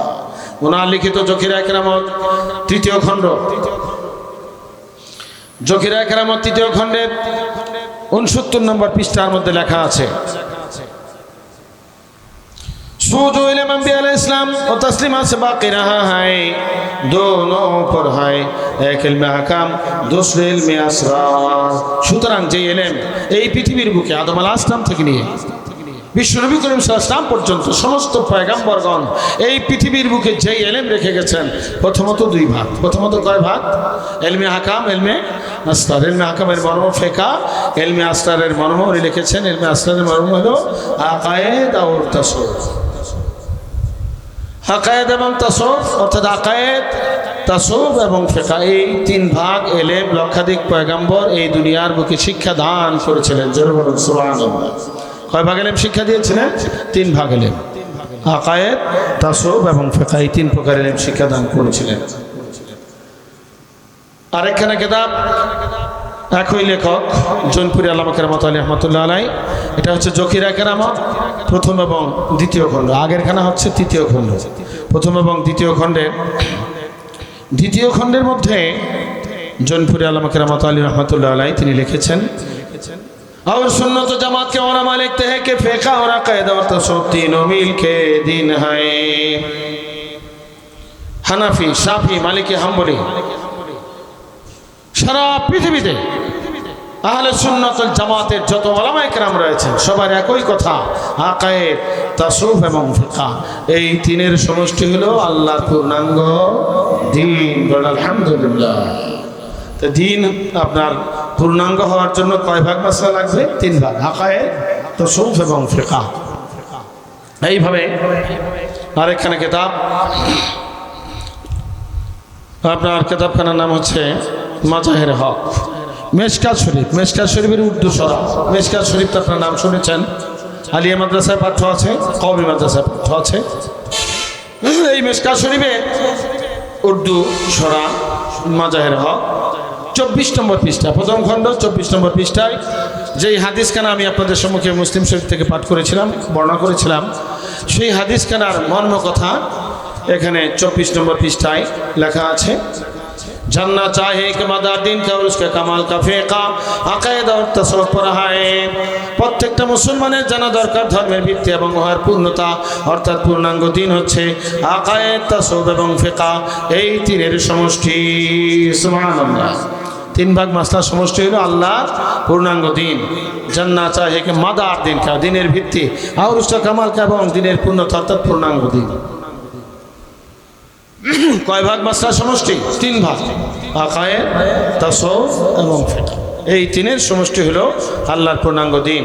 ওনার লিখিত জখিরায়ে কেরামত 3য় খণ্ড, জখিরায়ে কেরামত 3য় খণ্ডের 69 নম্বর পৃষ্ঠার মধ্যে লেখা আছে, सूजो इल्म अंबिया अलैहि इस्लाम और तस्लीमा से बाकी रहा है, दोनों पर है, एक इल्म हकाम, दूसरे इल्म असरार। সুতরাং যে ইলম এই পৃথিবীর বুকে আদম আলাইহিস সালাম থেকে নিয়ে বিশ্বনবী করিম সাল্লাল্লাহু আলাইহি ওয়াসাল্লাম পর্যন্ত সমস্ত পয়গম্বরগণ এই পৃথিবীর বুকে যে ইলম রেখে গেছেন, প্রথমত 2 ভাগ। প্রথমত কয় ভাগ? ইলমে হাকাম, ইলমে আসরার। ইলমে হাকামের মর্ম ফিকহ, ইলমে আসরারের মর্ম উনি লিখেছেন। ইলমে আসরারের মর্ম হলো আকায়েদ আর তাসাউফ। আকায়েদ এবং তাসাউফ অর্থাৎ আকায়েদ, তাসাউফ এবং ফিকহ, এই 3 ভাগ ইলম লক্ষাধিক পয়গম্বর এই দুনিয়ার বুকে শিক্ষা দান করেছিলেন। জোরে বলুন সুবহানাল্লাহ। কয় ভাগ ইলম শিক্ষা দিয়েছিলেন? 3 ভাগ ইলম, আকায়েদ, তাসাউফ এবং ফিকহ, এই 3 প্রকার ইলম শিক্ষা দান করেছিলেন। আরেকখানে কিতাব একই লেখক জৌনপুরি আল্লামা কেরামত আলী রহমাতুল্লাহ আলাইহি, এটা হচ্ছে জখিরায়ে কেরামত 1ম এবং 2য় খণ্ড। আগের খানা হচ্ছে 3য় খণ্ড। 1ম এবং 2য় খণ্ডের 2য় খণ্ডের মধ্যে জৌনপুরি আল্লামা কেরামত আলী রহমাতুল্লাহ আলাইহি তিনি লিখেছেন, और सुन्नत जमात के उलमा लिखते हैं कि फिक़ह और अक़ीदा और तसव्वुफ़ तीनों मिल के दीन है। হানাফি, শাফি, মালিকি, হাম্বলি সারা পৃথিবীতে আহলে সুন্নাত ওয়াল জামাতের যত উলামায়ে কেরাম রয়েছেন সবার একই কথা, আকায়েদ, তাসাউফ এবং ফিকহ, এই 3-এর সমষ্টি হলো আল্লাহর পূর্ণাঙ্গ দ্বীন। আলহামদুলিল্লাহ। তো দ্বীন আপনার পূর্ণাঙ্গ হওয়ার জন্য কয় ভাগ মাসলা লাগবে? 3 ভাগ, আকায়েদ, তাসাউফ এবং ফিকহ। এইভাবে আরেকখানা কিতাব, আপনার কিতাবখানার নাম হচ্ছে মাজাহির হক, মেশকাত শরীফ। মেশকাত শরীফের উর্দু সরা। মেশকাত শরীফ তো আপনার নাম শুনেছেন, আলিয়া মাদ্রাসায় পাঠ্য আছে, কওমি মাদ্রাসায় পাঠ্য আছে। এই মেশকাত শরীফের উর্দু সরা মাজাহির হক 24 নম্বর পৃষ্ঠা, 1ম খণ্ড 24 নম্বর পৃষ্ঠায় যেই হাদিসখানা আমি আপনাদের সম্মুখে মুসলিম শরীফ থেকে পাঠ করেছিলাম, বর্ণনা করেছিলাম, সেই হাদিসখানার মর্ম কথা এখানে 24 নম্বর পৃষ্ঠায় লেখা আছে। जानना चाहे कि मदार दिन का और उसके कमाल का फेका আকায়েদ और तसव्वुफ पर है। প্রত্যেকটা মুসলমানের জানা দরকার ধর্মের ভিত্তি এবং উহার পূর্ণতা অর্থাৎ পূর্ণাঙ্গ দিন হচ্ছে আকায়েদ, তাসাউফ এবং ফিকহ, এই 3-এর সমষ্টি। সুবহানাল্লাহ। 3 ভাগ মাসলার সমষ্টি হলো আল্লাহর পূর্ণাঙ্গ দিন। জান্না চাহে कि मदार दिन का, দিনের ভিত্তি, और उसका कमाल का এবং দিনের পূর্ণতা অর্থাৎ পূর্ণাঙ্গ দিন। কয় ভাগ মাসলা সমষ্টি? 3 ভাগ, আকায়েদ, তাসাউফ এবং ফিকহ। এই তিনের সমষ্টি হলো আল্লাহর পূর্ণাঙ্গ দিন।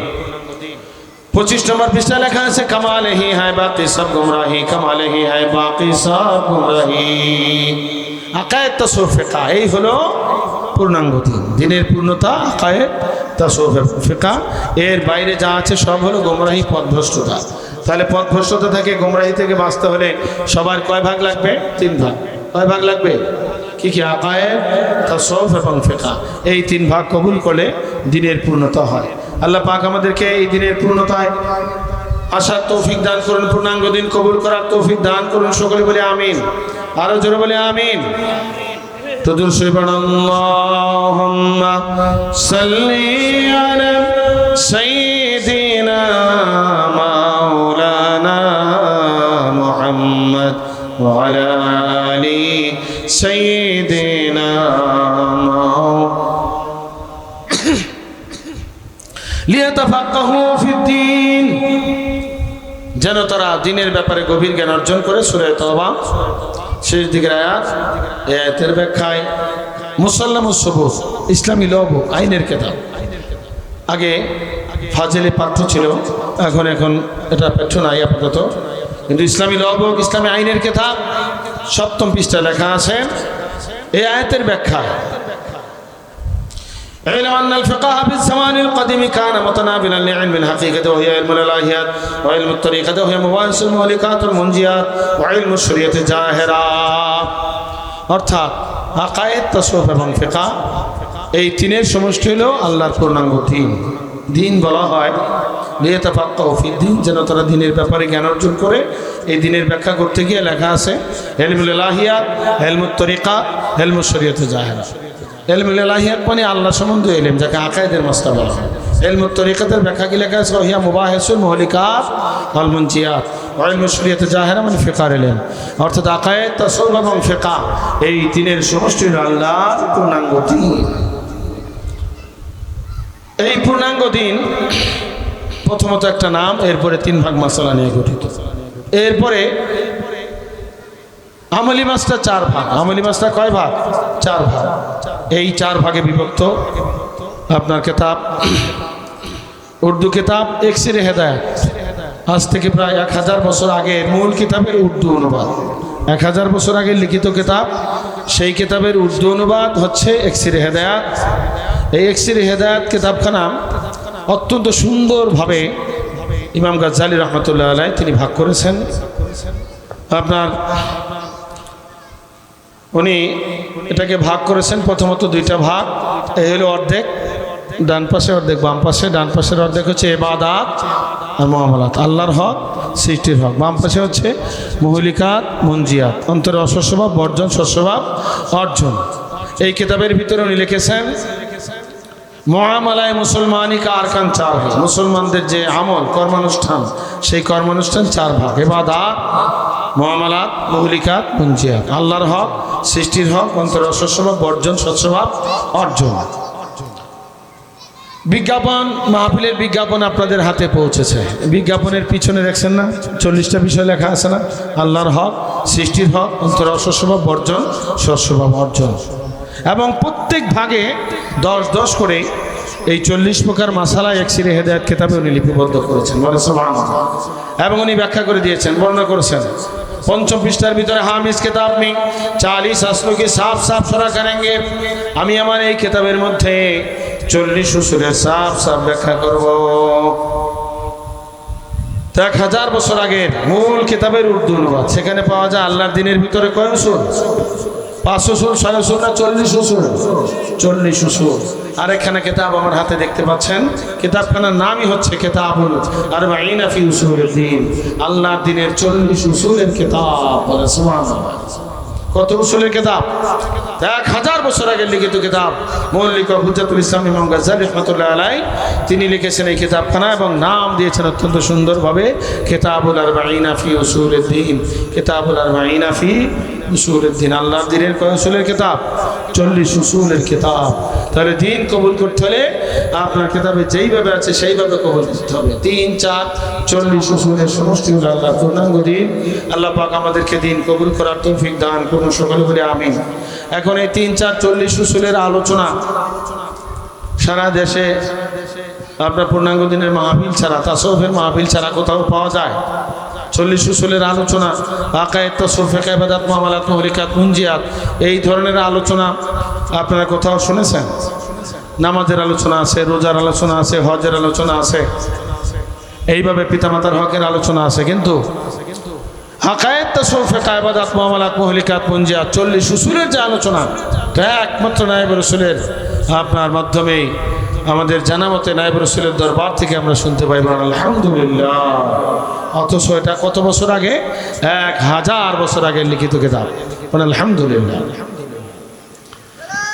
25 নম্বর পৃষ্ঠা লেখা আছে কামালে হি হ্যায় বাকি সব গুমরাহি, কামালে হি হ্যায় বাকি সব গুমরাহি। আকায়েদ তাসাউফ ফিকহ, এই হলো পূর্ণাঙ্গ দিন। দিনের পূর্ণতা আকায়েদ তাসাউফ ফিকহ, এর বাইরে যা আছে সব হলো গুমরাহি, পথভ্রষ্টতা। তাহলে পথভ্রষ্টতা থেকে গুমরাহি থেকে বাঁচতে হলে সবার কয় ভাগ লাগবে? 3 ভাগ। কয় ভাগ লাগবে? কি কি? আকায়েদ, তাসাউফ এবং ফিকহ। এই 3 ভাগ কবুল করলে দিনের পূর্ণতা হয়। আল্লাহ পাক আমাদেরকে এই দিনের পূর্ণতায় আসার তৌফিক দান করুন, পূর্ণাঙ্গ দিন কবুল করার তৌফিক দান করুন। সকলে বলে আমিন। আরো জোরে বলে আমিন। তো দুরূদ শরীফ আল্লাহুম্মা সাল্লি আলা সাইয়্যিদিনা মাওলানা মুহাম্মদ ওয়া আলা আলি সাইয়্যিদিনা লিয়াতাফাক্কাহু ফিদ্দীন, যেন তারা দিনের ব্যাপারে গভীর জ্ঞান অর্জন করে। সূরা তাওবা শেষ দিকের আয়াত। এই আয়াতের ব্যাখ্যায় মুসাল্লামুস সুবুত, ইসলামী লব আইনের কিতাব। আগে ফাজিলে পাঠ্য ছিল, এখন এটা পাঠ্য নাই আপাতত, কিন্তু ইসলামী লব ইসলামী আইনের কিতাব 7ম পৃষ্ঠায় লেখা আছে এই আয়াতের ব্যাখ্যা। علم أن الفقه في الزمان القديم كان متنابلا لعلم الحقيقة وهي علم الإلهيات وعلم الطريقة وهي مباحث المهلكات والمنجيات وعلم الشريعة الظاهرة। অর্থাৎ আকায়েদ, তাসাউফ এবং ফিকহ এই তিনের সমষ্টি হলো আল্লাহর পূর্ণাঙ্গ দিন। দিন বলা হয় লিয়াতাফাক্কাহু ফিদ্দীন, যেন তারা দিনের ব্যাপারে জ্ঞান অর্জন করে। এই দিনের ব্যাখ্যা করতে গিয়ে লেখা আছে ইলমুল ইলাহিয়াত, ইলমুত তরিকা, ইলমুশ শরীয়তে জাহেরা। ইলমুল ইলাহিয়াত মানে আল্লাহ সম্বন্ধে ইলম, যাকে আকায়েদের মাসলা বলা হয়। ইলমুত তরিকাতের ব্যাখ্যা কি লেখা আছে? হিয়া মুবাহিসুল মুহলিকাত ওয়াল মুনজিয়াত। ওয়া ইলমুশ শরীয়তে জাহেরা মানে ফিকহের ইলম। অর্থাৎ আকায়েদ, তাসাউফ এবং ফিকহ এই তিনের সমষ্টি হলো আল্লাহর পূর্ণাঙ্গ দিন। এই পূর্ণাঙ্গ দিন প্রথমত একটা নাম, এরপরে 3 ভাগ মাসালা নিয়ে গঠিত। এরপরে আমলি মাসটা 4 ভাগ। আমলি মাসটা কয় ভাগ? 4 ভাগ। এই 4 ভাগে বিভক্ত আপনার কিতাব, উর্দু কিতাব ইকসিরে হেদায়েত, আজ থেকে প্রায় 1000 বছর আগে মূল কিতাবের উর্দু অনুবাদ। 1000 বছর আগে লিখিত কিতাব, সেই কিতাবের উর্দু অনুবাদ হচ্ছে ইকসিরে হেদায়েত। এই ইকসিরে হেদায়েত কিতাবখানা অত্যন্ত সুন্দরভাবে ইমাম গাজ্জালী রহমতুল্লাহ আলাইহি তিনি ভাগ করেছেন। আপনার উনি এটাকে ভাগ করেছেন প্রথমত 2টা ভাগ। এই হলো অর্ধেক, ডান পাশে অর্ধেক, বাম পাশে। ডান পাশের অর্ধেক হচ্ছে ইবাদাত আর মুআমালাত, আল্লাহর হক, সৃষ্টির হক। বাম পাশে হচ্ছে মুহলিকাত, মুনজিয়াত, অন্তরে অসস্বভাব বর্জন, সস্বভাব অর্জন। এই কিতাবের ভিতরে উনি লিখেছেন মুআমালায়ে মুসলমানি কা আরকান 4 है। মুসলমানদের যে আমল, কর্মানুষ্ঠান, সেই কর্মানুষ্ঠান 4 ভাগ। ইবাদাত, মুআমালাত, মুহলিকাত, মুনজিয়াত। আল্লাহর হক, সৃষ্টির হক, অন্তরে অসস্বভাব বর্জন, সৎস্বভাব অর্জন। বিজ্ঞাপন, মাহফিলের বিজ্ঞাপন আপনাদের হাতে পৌঁছেছে। বিজ্ঞাপনের পিছনে দেখছেন না 40টা বিষয় লেখা আছে না? আল্লাহর হক, সৃষ্টির হক, অন্তরে অসস্বভাব বর্জন, সৎস্বভাব অর্জন। এবং প্রত্যেক ভাগে 10-10 করে এই 40 প্রকার মাসালা ইকসিরে হেদায়েত কিতাবে উনি লিপিবদ্ধ করেছেন। সুবহানাল্লাহ। এবং উনি ব্যাখ্যা করে দিয়েছেন, বর্ণনা করেছেন। 5ম পৃষ্ঠার ভিতরে হামিস কিতাব में 40 असलों की साफ साफ शरह करेंगे। আমি আমার এই কিতাবের মধ্যে 40 উসুলের সাফ সাফ ব্যাখ্যা করব। 1000 বছর আগের মূল কিতাবের উর্দু অনুবাদ, সেখানে পাওয়া যায় আল্লাহর দ্বীনের ভিতরে কয় উসুল? 5 উসুল, 6 উসুল না 40 উসুল? 40 উসুল। আর এখানে কিতাব আমার হাতে দেখতে পাচ্ছেন, কিতাবখানার নামই হচ্ছে কিতাবুল আরবাঈন ফি উসুলিদ দ্বীন। আল্লাহর দ্বীনের 40 উসুলের কিতাব। বলে সুবহানাল্লাহ। কত উসুলের কিতাব? 1000 বছর আগে লিখিত কিতাব। মূল লেখক হুজ্জাতুল ইসলাম ইমাম গাজ্জালী রাহমাতুল্লাহ আলাইহি তিনি লিখেছেন এই কিতাবখানা এবং নাম দিয়েছেন অত্যন্ত সুন্দরভাবে কিতাবুল আরবাঈন ফি উসুলিদ দ্বীন। কিতাবুল আরবাঈন ফি উসুলিদ দ্বীন। আল্লাহর দ্বীনের কয় উসুলের কিতাব? 40 উসুলের কিতাব। তাহলে দিন কবুল করতে হলে আপনার কিতাবে যেইভাবে আছে সেইভাবে কবুল করতে হবে। 3, 4, 40 উসুলের সমষ্টি হলো আল্লাহর পূর্ণাঙ্গ দিন। আল্লাহ পাক আমাদেরকে দিন কবুল করার তৌফিক দান করুন। সকলে বলে আমিন। এখন এই 3, 4, 40 উসুলের আলোচনা সারা দেশে আপনার পূর্ণাঙ্গ দিনের মাহফিল ছাড়া, তাসাউফের মাহফিল ছাড়া কোথাও পাওয়া যায়? 40 উসুলের আলোচনা, আকায়েদ, তাসাউফ, ফিকহ, ইবাদত, মুআমালাত, মুহলিকাত, মুনজিয়াত, এই ধরনের আলোচনা আপনারা কোথাও শুনেছেন? নামাজের আলোচনা আছে, রোজার আলোচনা আছে, হজের আলোচনা আছে, এইভাবে পিতামাতার হকের আলোচনা আছে, কিন্তু আকায়েদ, তাসাউফ, ফিকহ, ইবাদত, মুআমালাত, মুহলিকাত, মুনজিয়াত 40 উসুলের যে আলোচনা, তা একমাত্র নায়েব রাসূলের আপনার মাধ্যমেই আমাদের জানা মতে নায়েব রাসূলের দরবার থেকে আমরা শুনতে পাই। আলহামদুলিল্লাহ। অথচ এটা কত বছর আগে? 1000 বছর আগের লিখিত কিতাব। আলহামদুলিল্লাহ।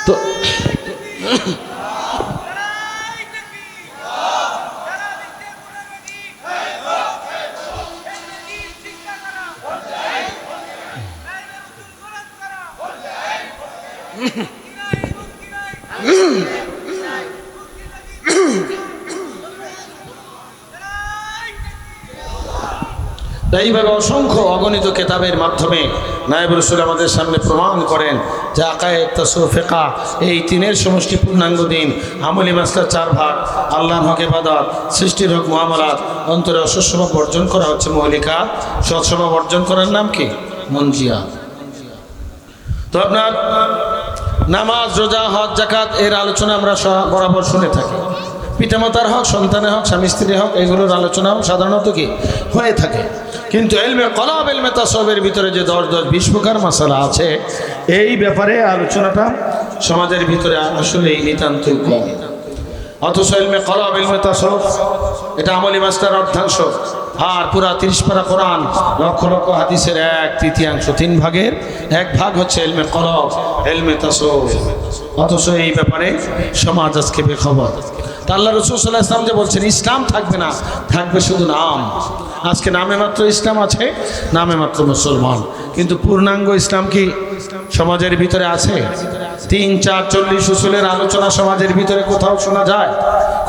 তো এইভাবে অসংখ্য অগণিত কেতাবের মাধ্যমে নায়েব রাসূল আমাদের সামনে প্রমাণ করেন যে আকায়েদ, তাসাউফ, ফিকহ এই তিনের সমষ্টি পূর্ণাঙ্গ দিন। আমলি মাসলা 4 ভাগ, আল্লাহর হক ইবাদত, সৃষ্টির হক মুআমালাত, অন্তরে অসৎস্বভাব বর্জন করা হচ্ছে মুহলিকাত, সৎস্বভাব অর্জন করার নাম কি? মুনজিয়াত। তো আপনার নামাজ, রোজা, হজ, যাকাত এর আলোচনা আমরা বরাবর শুনে থাকি। পিতামাতার হক, সন্তানের হক, স্বামী স্ত্রীর হক, এগুলোর আলোচনাও সাধারণত কি হয়ে থাকে। কিন্তু ইলমে কলব, ইলমে তাসাউফের ভিতরে যে 10-20 প্রকার মাসালা আছে, এই ব্যাপারে আলোচনাটা সমাজের ভিতরে আসলেই নিতান্তই কম। অথচ ইলমে কলব, ইলমে তাসাউফ এটা আমলি মাসলার অর্ধাংশ। আর পুরা 30 পারা কোরআন, লক্ষ লক্ষ হাদিসের 1/3, 3 ভাগের 1 ভাগ হচ্ছে ইলমে কলব, ইলমে তাসাউফ। অথচ এই ব্যাপারে সমাজ আজকে বেখবর। তা আল্লাহ রাসূল সাল্লাল্লাহু আলাইহি ওয়াসাল্লাম যে বলছেন ইসলাম থাকবে না, থাকবে শুধু নাম। আজকে নামে মাত্র ইসলাম আছে, নামে মাত্র মুসলমান, কিন্তু পূর্ণাঙ্গ ইসলাম কি সমাজের ভিতরে আছে? 3, 4, 40 উসুলের আলোচনা সমাজের ভিতরে কোথাও শোনা যায়?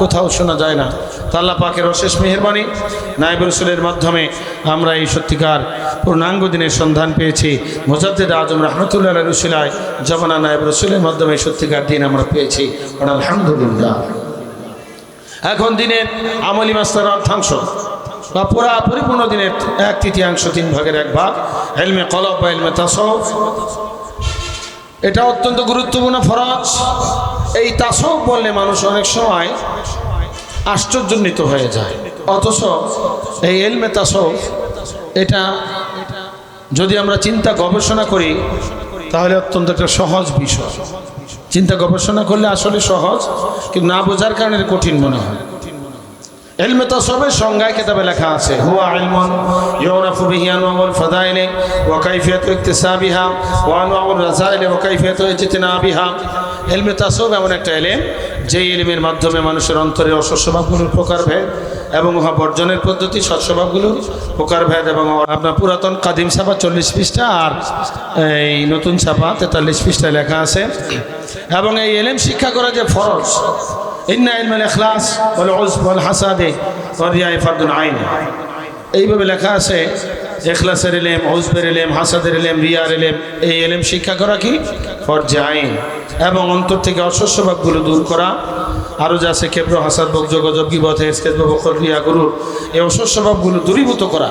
কোথাও শোনা যায় না। তো আল্লাহ পাকের অশেষ মেহেরবানি, নায়েব রাসূলের মাধ্যমে আমরা এই সত্যিকার পূর্ণাঙ্গ দিনের সন্ধান পেয়েছি। মুজাদ্দিদ আজম রাহমাতুল্লাহ আলাইহির রসিলায় জামানা নায়েব রাসূলের মাধ্যমে সত্যিকার দিন আমরা পেয়েছি। আলহামদুলিল্লাহ। এখন দিনের আমলি মাসলার অর্ধাংশ বা পুরা পরিপূর্ণ দিনের 1/3, 3 ভাগের 1 ভাগ ইলমে কলব বা ইলমে তাসাউফ, এটা অত্যন্ত গুরুত্বপূর্ণ ফরজ। এই তাসাউফ বললে মানুষ অনেক সময় আশ্চর্যান্বিত হয়ে যায়। অথচ এই ইলমে তাসাউফ এটা যদি আমরা চিন্তা গবেষণা করি তাহলে অত্যন্ত একটা সহজ বিষয়। চিন্তা গবেষণা করলে আসলে সহজ, কিন্তু না বোঝার কারণে কঠিন মনে হয়। ইলমে তাসাউফের সংজ্ঞায় কিতাবে লেখা আছে, হুয়া ইলমুন ইউরাফু বিহি আনওয়াউল ফাদাইল ওয়া কাইফিয়াতু ইকতিসাবিহা ওয়া আনওয়াউর রাযাইল ওয়া কাইফিয়াতু ইজতিনাবিহা। ইলমে তাসাউফ এমন একটা ইলম যে ইলমের মাধ্যমে মানুষের অন্তরের অসৎ স্বভাবগুলোর প্রকারভেদ এবং উহা বর্জনের পদ্ধতি, সৎ স্বভাবগুলোর প্রকারভেদ, এবং আপনার পুরাতন কাদিম ছাপা 40 পৃষ্ঠা আর এই নতুন ছাপা 43 পৃষ্ঠায় লেখা আছে। এবং এই ইলম শিক্ষা করা যে ফরজ, ইন্না ইলমাল ইখলাস ওয়াল উজব ওয়াল হাসাদে ওয়া রিয়া ফারদুন আইন, এইভাবে লেখা আছে। ইখলাসের ইলম, উজবের ইলম, হাসাদের ইলম, রিয়ার ইলম, এই ইলম শিক্ষা করা কি ফরজে আইন। এবং অন্তর থেকে অসৎ স্বভাবগুলো দূর করা, আরও যা আছে কেব্র, হাসাদ, বকজো, গজব, গীবত, হেসকেজ, বকর, রিয়া, গুরুর, এই অসৎ স্বভাবগুলো দূরীভূত করা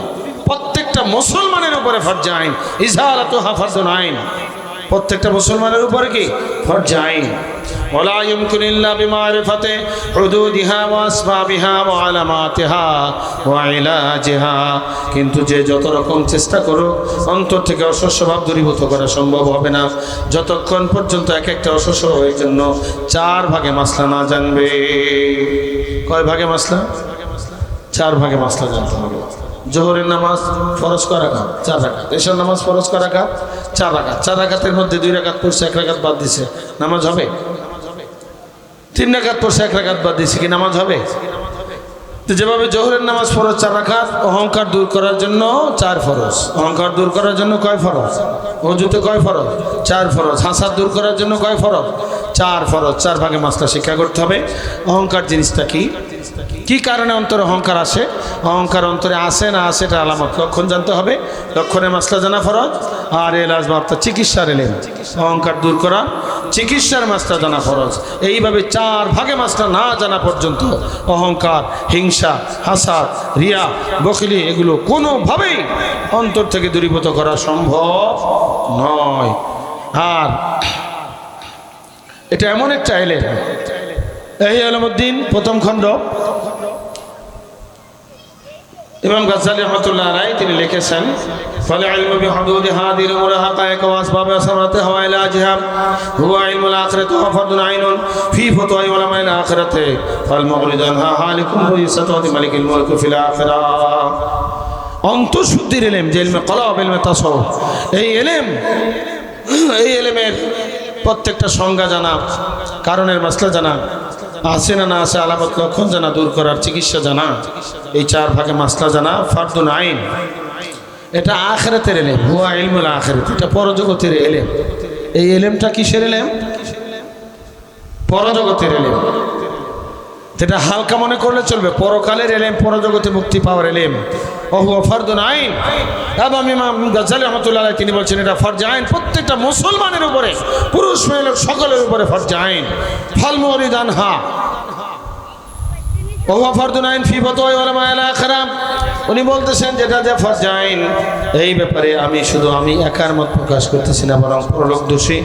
প্রত্যেকটা মুসলমানের উপরে ফরজে আইন। ইজালাতুহা ফারদুন আইন, প্রত্যেকটা মুসলমানের উপরে কি ফরজে আইন। ওয়ালা ইয়ুমকিনু ইল্লা বিমারিফাতি হুদুদিহা ওয়া আসবাবিহা ওয়া আলামাতিহা ওয়া ইলাজিহা। কিন্তু যে যত রকম চেষ্টা করো অন্তর থেকে অসৎ স্বভাব দূরীভূত করা সম্ভব হবে না যতক্ষণ পর্যন্ত এক একটা অসৎ স্বভাবের জন্য 4 ভাগে মাসলা না জানবে। কয় ভাগে মাসলা? 4 ভাগে মাসলা জানতে হবে। জোহরের নামাজ ফরজ কয় রাকাত? 4 রাকাত। এশার নামাজ ফরজ কয় রাকাত? 4 রাকাত। 4 রাকাতের মধ্যে 2 রাকাত পড়ছে, 1 রাকাত বাদ দিছে, নামাজ হবে? 3 রাকাত পড়ছে, 1 রাকাত বাদ দিছে, কি নামাজ হবে? তো যেভাবে জোহরের নামাজ ফরজ 4 রাকাত, অহংকার দূর করার জন্য 4 ফরজ। অহংকার দূর করার জন্য কয় ফরজ? ওযুতে কয় ফরজ? 4 ফরজ। হাসাদ দূর করার জন্য কয় ফরজ? 4 ফরজ। 4 ভাগে মাসলা শিক্ষা করতে হবে। অহংকার জিনিসটা কি, কি কারণে অন্তরে অহংকার আসে, অহংকার অন্তরে আসে না আসে এটা আলামত, লক্ষণ জানতে হবে। লক্ষণের মাসলা জানা ফরজ। আর এলাজ বা চিকিৎসার এলেন অহংকার দূর করা, চিকিৎসার মাসলা জানা ফরজ। এইভাবে 4 ভাগে মাসলা না জানা পর্যন্ত অহংকার, হিংসা, হাসাদ, রিয়া, বখিলি এগুলো কোনোভাবেই অন্তর থেকে দূরীভূত করা সম্ভব নয়। আর এটা এমন একটা এলেম, এই আলমউদ্দিন প্রথম খণ্ড ইমাম গাজ্জালী রাহমাতুল্লাহ আলাইহি তিনি লিখেছেন, ফাল ইলমু বিহুদুদি হাদিল মুরাহাকায়ে ওয়া আসবাব সামারাতিহা ওয়া ইলাজিহা হুয়া ইলমুল আখিরাতি ওয়া ফারদুন আইনুন ফি ফাতওয়া উলামাইল আখিরাতি ফাল মুগরিদানহা হালিকুম রিসাতাতি মালিকিল মুলক ফিল আখিরাহ। অন্তঃশুদ্ধির ইলম যে ইলমে কলব, ইলমে তাসাউফ, এই ইলমের প্রত্যেকটা সংজ্ঞা জানা, কারণের মাসলা জানা, আছে না না আছে আলামত লক্ষণ জানা, দূর করার চিকিৎসা জানা, এই 4 ভাগে মাসলা জানা ফারদুন আইন। এটা আখিরাতের ইলম, হুয়া ইলমুল আখিরাত, এটা পরজগতের ইলম। এই ইলমটা কিসের ইলম? পরজগতের ইলম। যেটা হালকা মনে করলে চলবে, পরকালের ইলম, পরজগতে মুক্তি পাওয়ার ইলম। ও হুয়া ফারদুন আইন। এবং ইমাম গাজ্জালী রাহমাতুল্লাহ আলাইহি তিনি বলছেন এটা ফরজ আইন, প্রত্যেকটা মুসলমানের উপরে, পুরুষ মহিলা সকলের উপরে ফরজ আইন। ফাল মুরিদানহা ও হুয়া ফারদুন আইন ফি ফাতওয়া উলামাইল আখিরাহ। উনি বলতেছেন যেটা যে ফরজ আইন, এই ব্যাপারে আমি একার মত প্রকাশ করতেছি না, বরং পরলোকদর্শী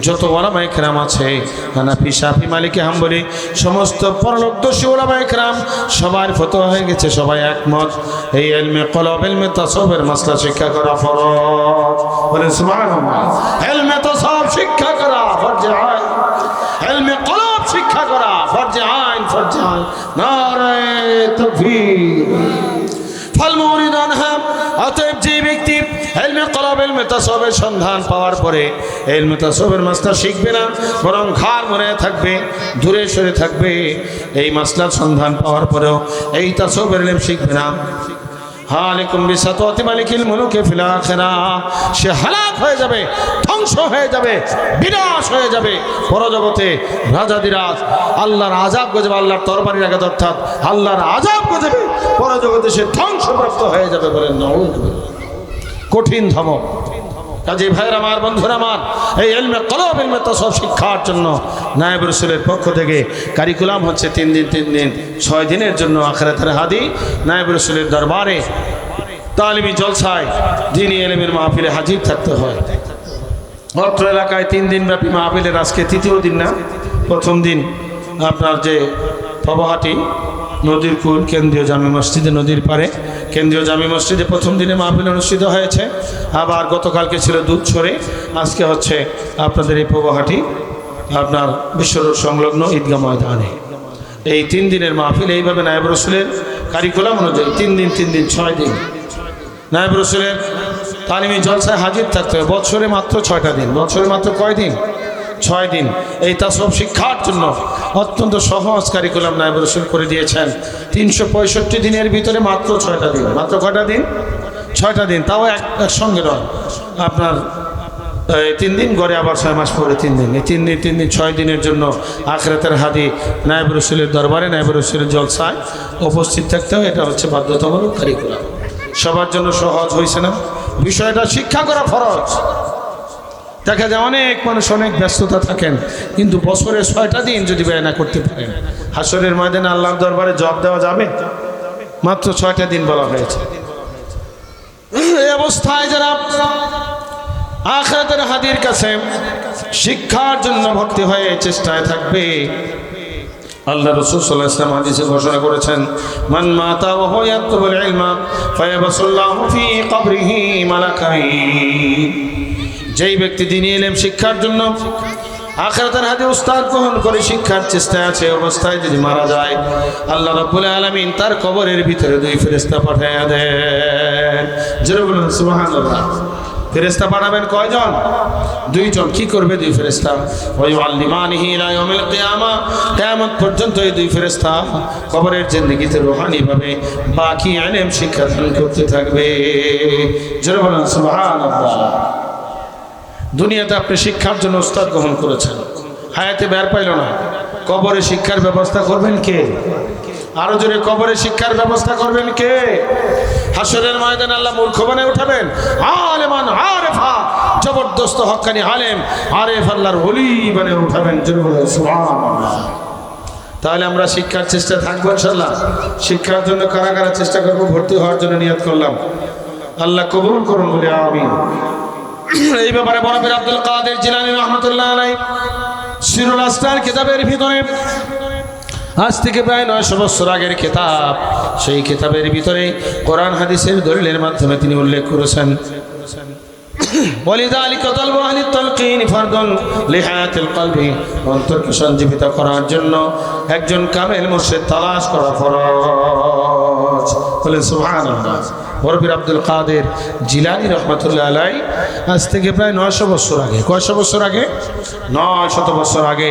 যত উলামায়ে কেরাম আছে, হানাফি, শাফি, মালিকি, হাম্বলি, সমস্ত পরলোকদর্শী উলামায়ে কেরাম সবার ফতোয়া হয়ে গেছে, সবাই একমত এই ইলমে কলব, ইলমে তাসাউফের মাসলা শিক্ষা করা ফরজ। বলেন সুবহানাল্লাহ। ইলমে তাসাউফ শিক্ষা করা ফরজ আইন, ইলমে কলব শিক্ষা করা ফরজ আইন, ফরজ আইন। নারে তাকবীর। ফাল মুরিদানহা, অতএব যে ব্যক্তি ইলমে কলব, ইলমে তাসাউফের সন্ধান পাওয়ার পরে ইলমে তাসাউফের মাসলা শিখবে না, বরং ঘাড় মনে থাকবে, দূরে সরে থাকবে, এই মাসলার সন্ধান পাওয়ার পরেও এই তাসাউফের ইলম শিখবে না, হালিকুম বিসাতাতি মালিকিল মুলুকি ফিল আখিরাহ, সে হালাক হয়ে যাবে, ধ্বংস হয়ে যাবে, বিনাশ হয়ে যাবে পরজগতে। রাজাদিরাজ আল্লাহর আযাব গজবে, আল্লাহর তরবারির আঘাত, অর্থাৎ আল্লাহর আযাব গজবে পরজগতে সে ধ্বংসপ্রাপ্ত হয়ে যাবে। বলেন নাউযুবিল্লাহ। কঠিন ধমক। কাজী ভাইয়ের আমার, বন্ধুরা আমার, এই ইলমে কলব, ইলমে তাসাউফ শিক্ষার জন্য নায়েব রাসূলের পক্ষ থেকে কারিকুলাম হচ্ছে 3 দিন 6 দিনের জন্য আখিরাতের হাদি নায়েব রাসূলের দরবারে তালিমি জলসায় দ্বীনি ইলমের মাহফিলে হাজির থাকতে হয়। অত্র এলাকায় 3 দিন ব্যাপী মাহফিলের আজকে 3য় দিন না, প্রথম দিন আপনার যে পবহাটি নদীর কুল কেন্দ্রীয় জামে মসজিদে, নদীর পারে কেন্দ্রীয় জামে মসজিদে প্রথম দিনে মাহফিল অনুষ্ঠিত হয়েছে। আবার গতকালকে ছিল দুধছড়ে, আজকে হচ্ছে আপনাদের এই পবহাটি আপনার বিশ্বরোড সংলগ্ন ঈদগাহ ময়দানে। এই 3 দিনের মাহফিল এইভাবে নায়েব রাসূলের কারিকুলাম অনুযায়ী 3 দিন 6 দিন নায়েব রাসূলের তালিমি জলসায় হাজির থাকতে হবে। বছরে মাত্র 6টা দিন। বছরে মাত্র কয় দিন? 6 দিন। এই তাসাউফ শিক্ষার জন্য অত্যন্ত সহজ কারিকুলাম নায়েব রাসূল করে দিয়েছেন। 365 দিনের ভিতরে মাত্র 6টা দিন। মাত্র কয়টা দিন? 6টা দিন। তাও একসঙ্গে নয়, আপনার 3 দিন গড়ে আবার 6 মাস পরে 3 দিন। এই 3 দিন 6 দিনের জন্য আখিরাতের হাদি নায়েব রাসূলের দরবারে, নায়েব রাসূলের জলসায় উপস্থিত থাকতে হয়। এটা হচ্ছে বাধ্যতামূলক কারিকুলাম। সবার জন্য সহজ হয়েছে না? বিষয়টা শিক্ষা করা ফরজ। দেখা যায় অনেক মানুষ অনেক ব্যস্ততা থাকেন, কিন্তু বছরে 6টা দিন যদি ব্যয় না করতে পারেন, হাসরের ময়দানে আল্লাহর দরবারে জবাব দেওয়া যাবে? মাত্র 6টা দিন বলা হয়েছে। এই অবস্থায় যারা আখিরাতের হাদির কাছে শিক্ষার জন্য ভর্তি হয়ে চেষ্টায় থাকবে, আল্লাহ রাসূল সাল্লাল্লাহু আলাইহি ওয়াসাল্লাম হাদিসে ঘোষণা করেছেন, মান মাতা ওয়া হুয়া ইয়াতলুবুল ইলমা ফায়াবসুল্লাহু ফি কবরিহি মালাকাইন। যেই ব্যক্তি দ্বীনি ইলম শিক্ষার জন্য আখিরাতের হাদি উস্তাদ গ্রহণ করে শিক্ষার চেষ্টায় আছে, অবস্থায় যদি মারা যায়, আল্লাহ রাব্বুল আলামিন তার কবরের ভিতরে 2 ফেরেশতা পাঠিয়ে দেন। জোরে বলুন সুবহানাল্লাহ। ফেরেশতা পাঠাবেন কয়জন? 2 জন। কি করবে 2 ফেরেশতা? ওয়ায়ুআল্লিমানিহি ইলা ইয়াউমিল কিয়ামা, কিয়ামত পর্যন্ত এই 2 ফেরেশতা কবরের জিন্দেগিতে রূহানি ভাবে বাকি ইলম শিক্ষা দান করতে থাকবে। জোরে বলুন সুবহানাল্লাহ। দুনিয়াতে আপনি শিক্ষার জন্য উস্তাদ গ্রহণ করেছেন, হায়াতে বের পাইল না, কবরে শিক্ষার ব্যবস্থা করবেন কে? আরো জোরে, কবরে শিক্ষার ব্যবস্থা করবেন কে? হাসরের ময়দানে আল্লাহ মূর্খ বানায় উঠাবেন, আলেমান আরেফা, জবরদস্ত হক্কানি আলেম আরেফ আল্লাহর ওলি বানিয়ে উঠাবেন। সুবহানাল্লাহ। তাহলে আমরা শিক্ষার চেষ্টা থাকবো ইনশাআল্লাহ। শিক্ষার জন্য কারা কারা চেষ্টা করবো? ভর্তি হওয়ার জন্য নিয়ত করলাম, আল্লাহ কবুল করুন বলে আমিন। এই ব্যাপারে বড় পীর আব্দুল কাদের জিলানী রাহমাতুল্লাহ আলাইহি সিরুল আসরার কিতাবের ভিতরে, আজ থেকে প্রায় 900 বছর আগের কিতাব, সেই কিতাবের ভিতরে কোরআন হাদিসের দলিলের মাধ্যমে তিনি উল্লেখ করেছেন, ওয়ালিযালিকা তালবু আহলি তালকিন ফারদুন লিহায়াতিল কলবি, অন্তরকে সঞ্জীবিত করার জন্য একজন কামেল মুর্শিদ তালাশ করা ফরজ। বলে সুবহানাল্লাহ। বড় পীর আব্দুল কাদের জিলানী রাহমাতুল্লাহ আলাইহি আজ থেকে প্রায় 900 বছর আগে, কয়শো বছর আগে? 900 বছর আগে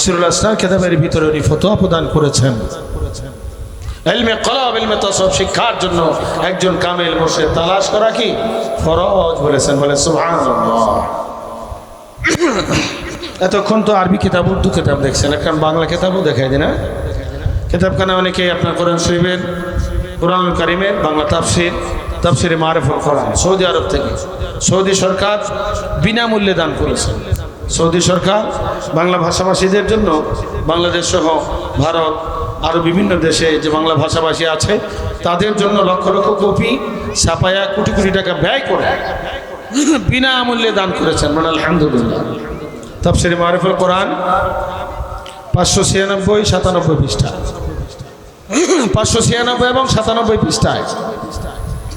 সিরুল আসরার কিতাবের ভিতরে উনি ফতোয়া প্রদান করেছেন। ইলমে কলব, ইলমে তাসাউফ শিক্ষার জন্য একজন কামেল মুর্শিদ তালাশ করা কি ফরজ বলেছেন। বলে সুবহানাল্লাহ। এতক্ষণ তো আরবি কিতাব, উর্দু কিতাব দেখছেন, এখন বাংলা কিতাবও দেখাই দিই না? কিতাবখানা অনেকে আপনার কোরআন শরীফের, কোরআনুল কারীমের বাংলা তাফসীর, তাফসীরে মারিফুল কোরআন সৌদি আরব থেকে সৌদি সরকার বিনামূল্যে দান করেছেন। সৌদি সরকার বাংলা ভাষাভাষীদের জন্য বাংলাদেশ সহ ভারত আরও বিভিন্ন দেশে যে বাংলা ভাষাভাষী আছে তাদের জন্য লক্ষ লক্ষ কপি ছাপায়া কোটি কোটি টাকা ব্যয় করে বিনামূল্যে দান করেছেন। মানে আলহামদুলিল্লাহ। তাফসীরে মারিফুল কোরআন 596, 97 পৃষ্ঠা, 596 এবং 97 পৃষ্ঠায়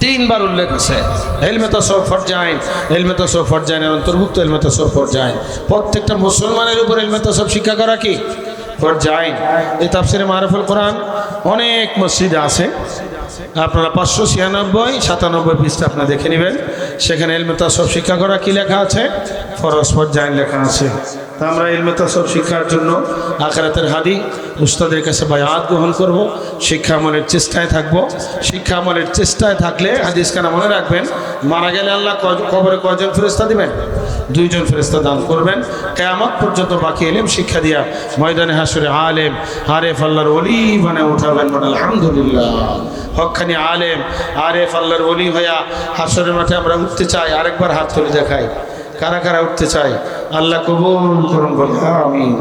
3 বার উল্লেখ আছে ইলমে তাসাউফ ফরজাইন, ইলমে তাসাউফ ফরজাইনের অন্তর্ভুক্ত ইলমে তাসাউফ ফরজাইন। প্রত্যেকটা মুসলমানের উপর ইলমে তাসাউফ শিক্ষা করা কি ফরজাইন। এই তাফসীরে মারিফুল কোরআন অনেক মসজিদে আছে, আপনারা 596, 97 পৃষ্ঠা আপনারা দেখে নেবেন, সেখানে ইলমে তাসাউফ শিক্ষা করা কি লেখা আছে? ফরজ, ফরজাইন লেখা আছে। তা আমরা ইলমে তাসাউফ শিক্ষার জন্য আখিরাতের হাদি উস্তাদের কাছে বায়াত গ্রহণ করব, শিক্ষা আমলের চেষ্টায় থাকব। শিক্ষা আমলের চেষ্টায় থাকলে হাদিসখানা মনে রাখবেন, মারা গেলে আল্লাহ কবরে কয়জন ফেরেশতা দিবেন? 2 জন ফেরেশতা দান করবেন। কিয়ামত পর্যন্ত বাকি ইলম শিক্ষা দিয়া ময়দানে হাসরে আলেম আরেফ আল্লাহর ওলি বানিয়ে উঠাবেন। আলহামদুলিল্লাহ। হক্কানি আলেম আরেফ আল্লাহর ওলি হইয়া হাসরের মাঠে আমরা উঠতে চাই। আরেকবার হাত তুলে দেখাই, কারা কারা উঠতে চাই? আল্লাহ কবুল করুন বলে আমিন।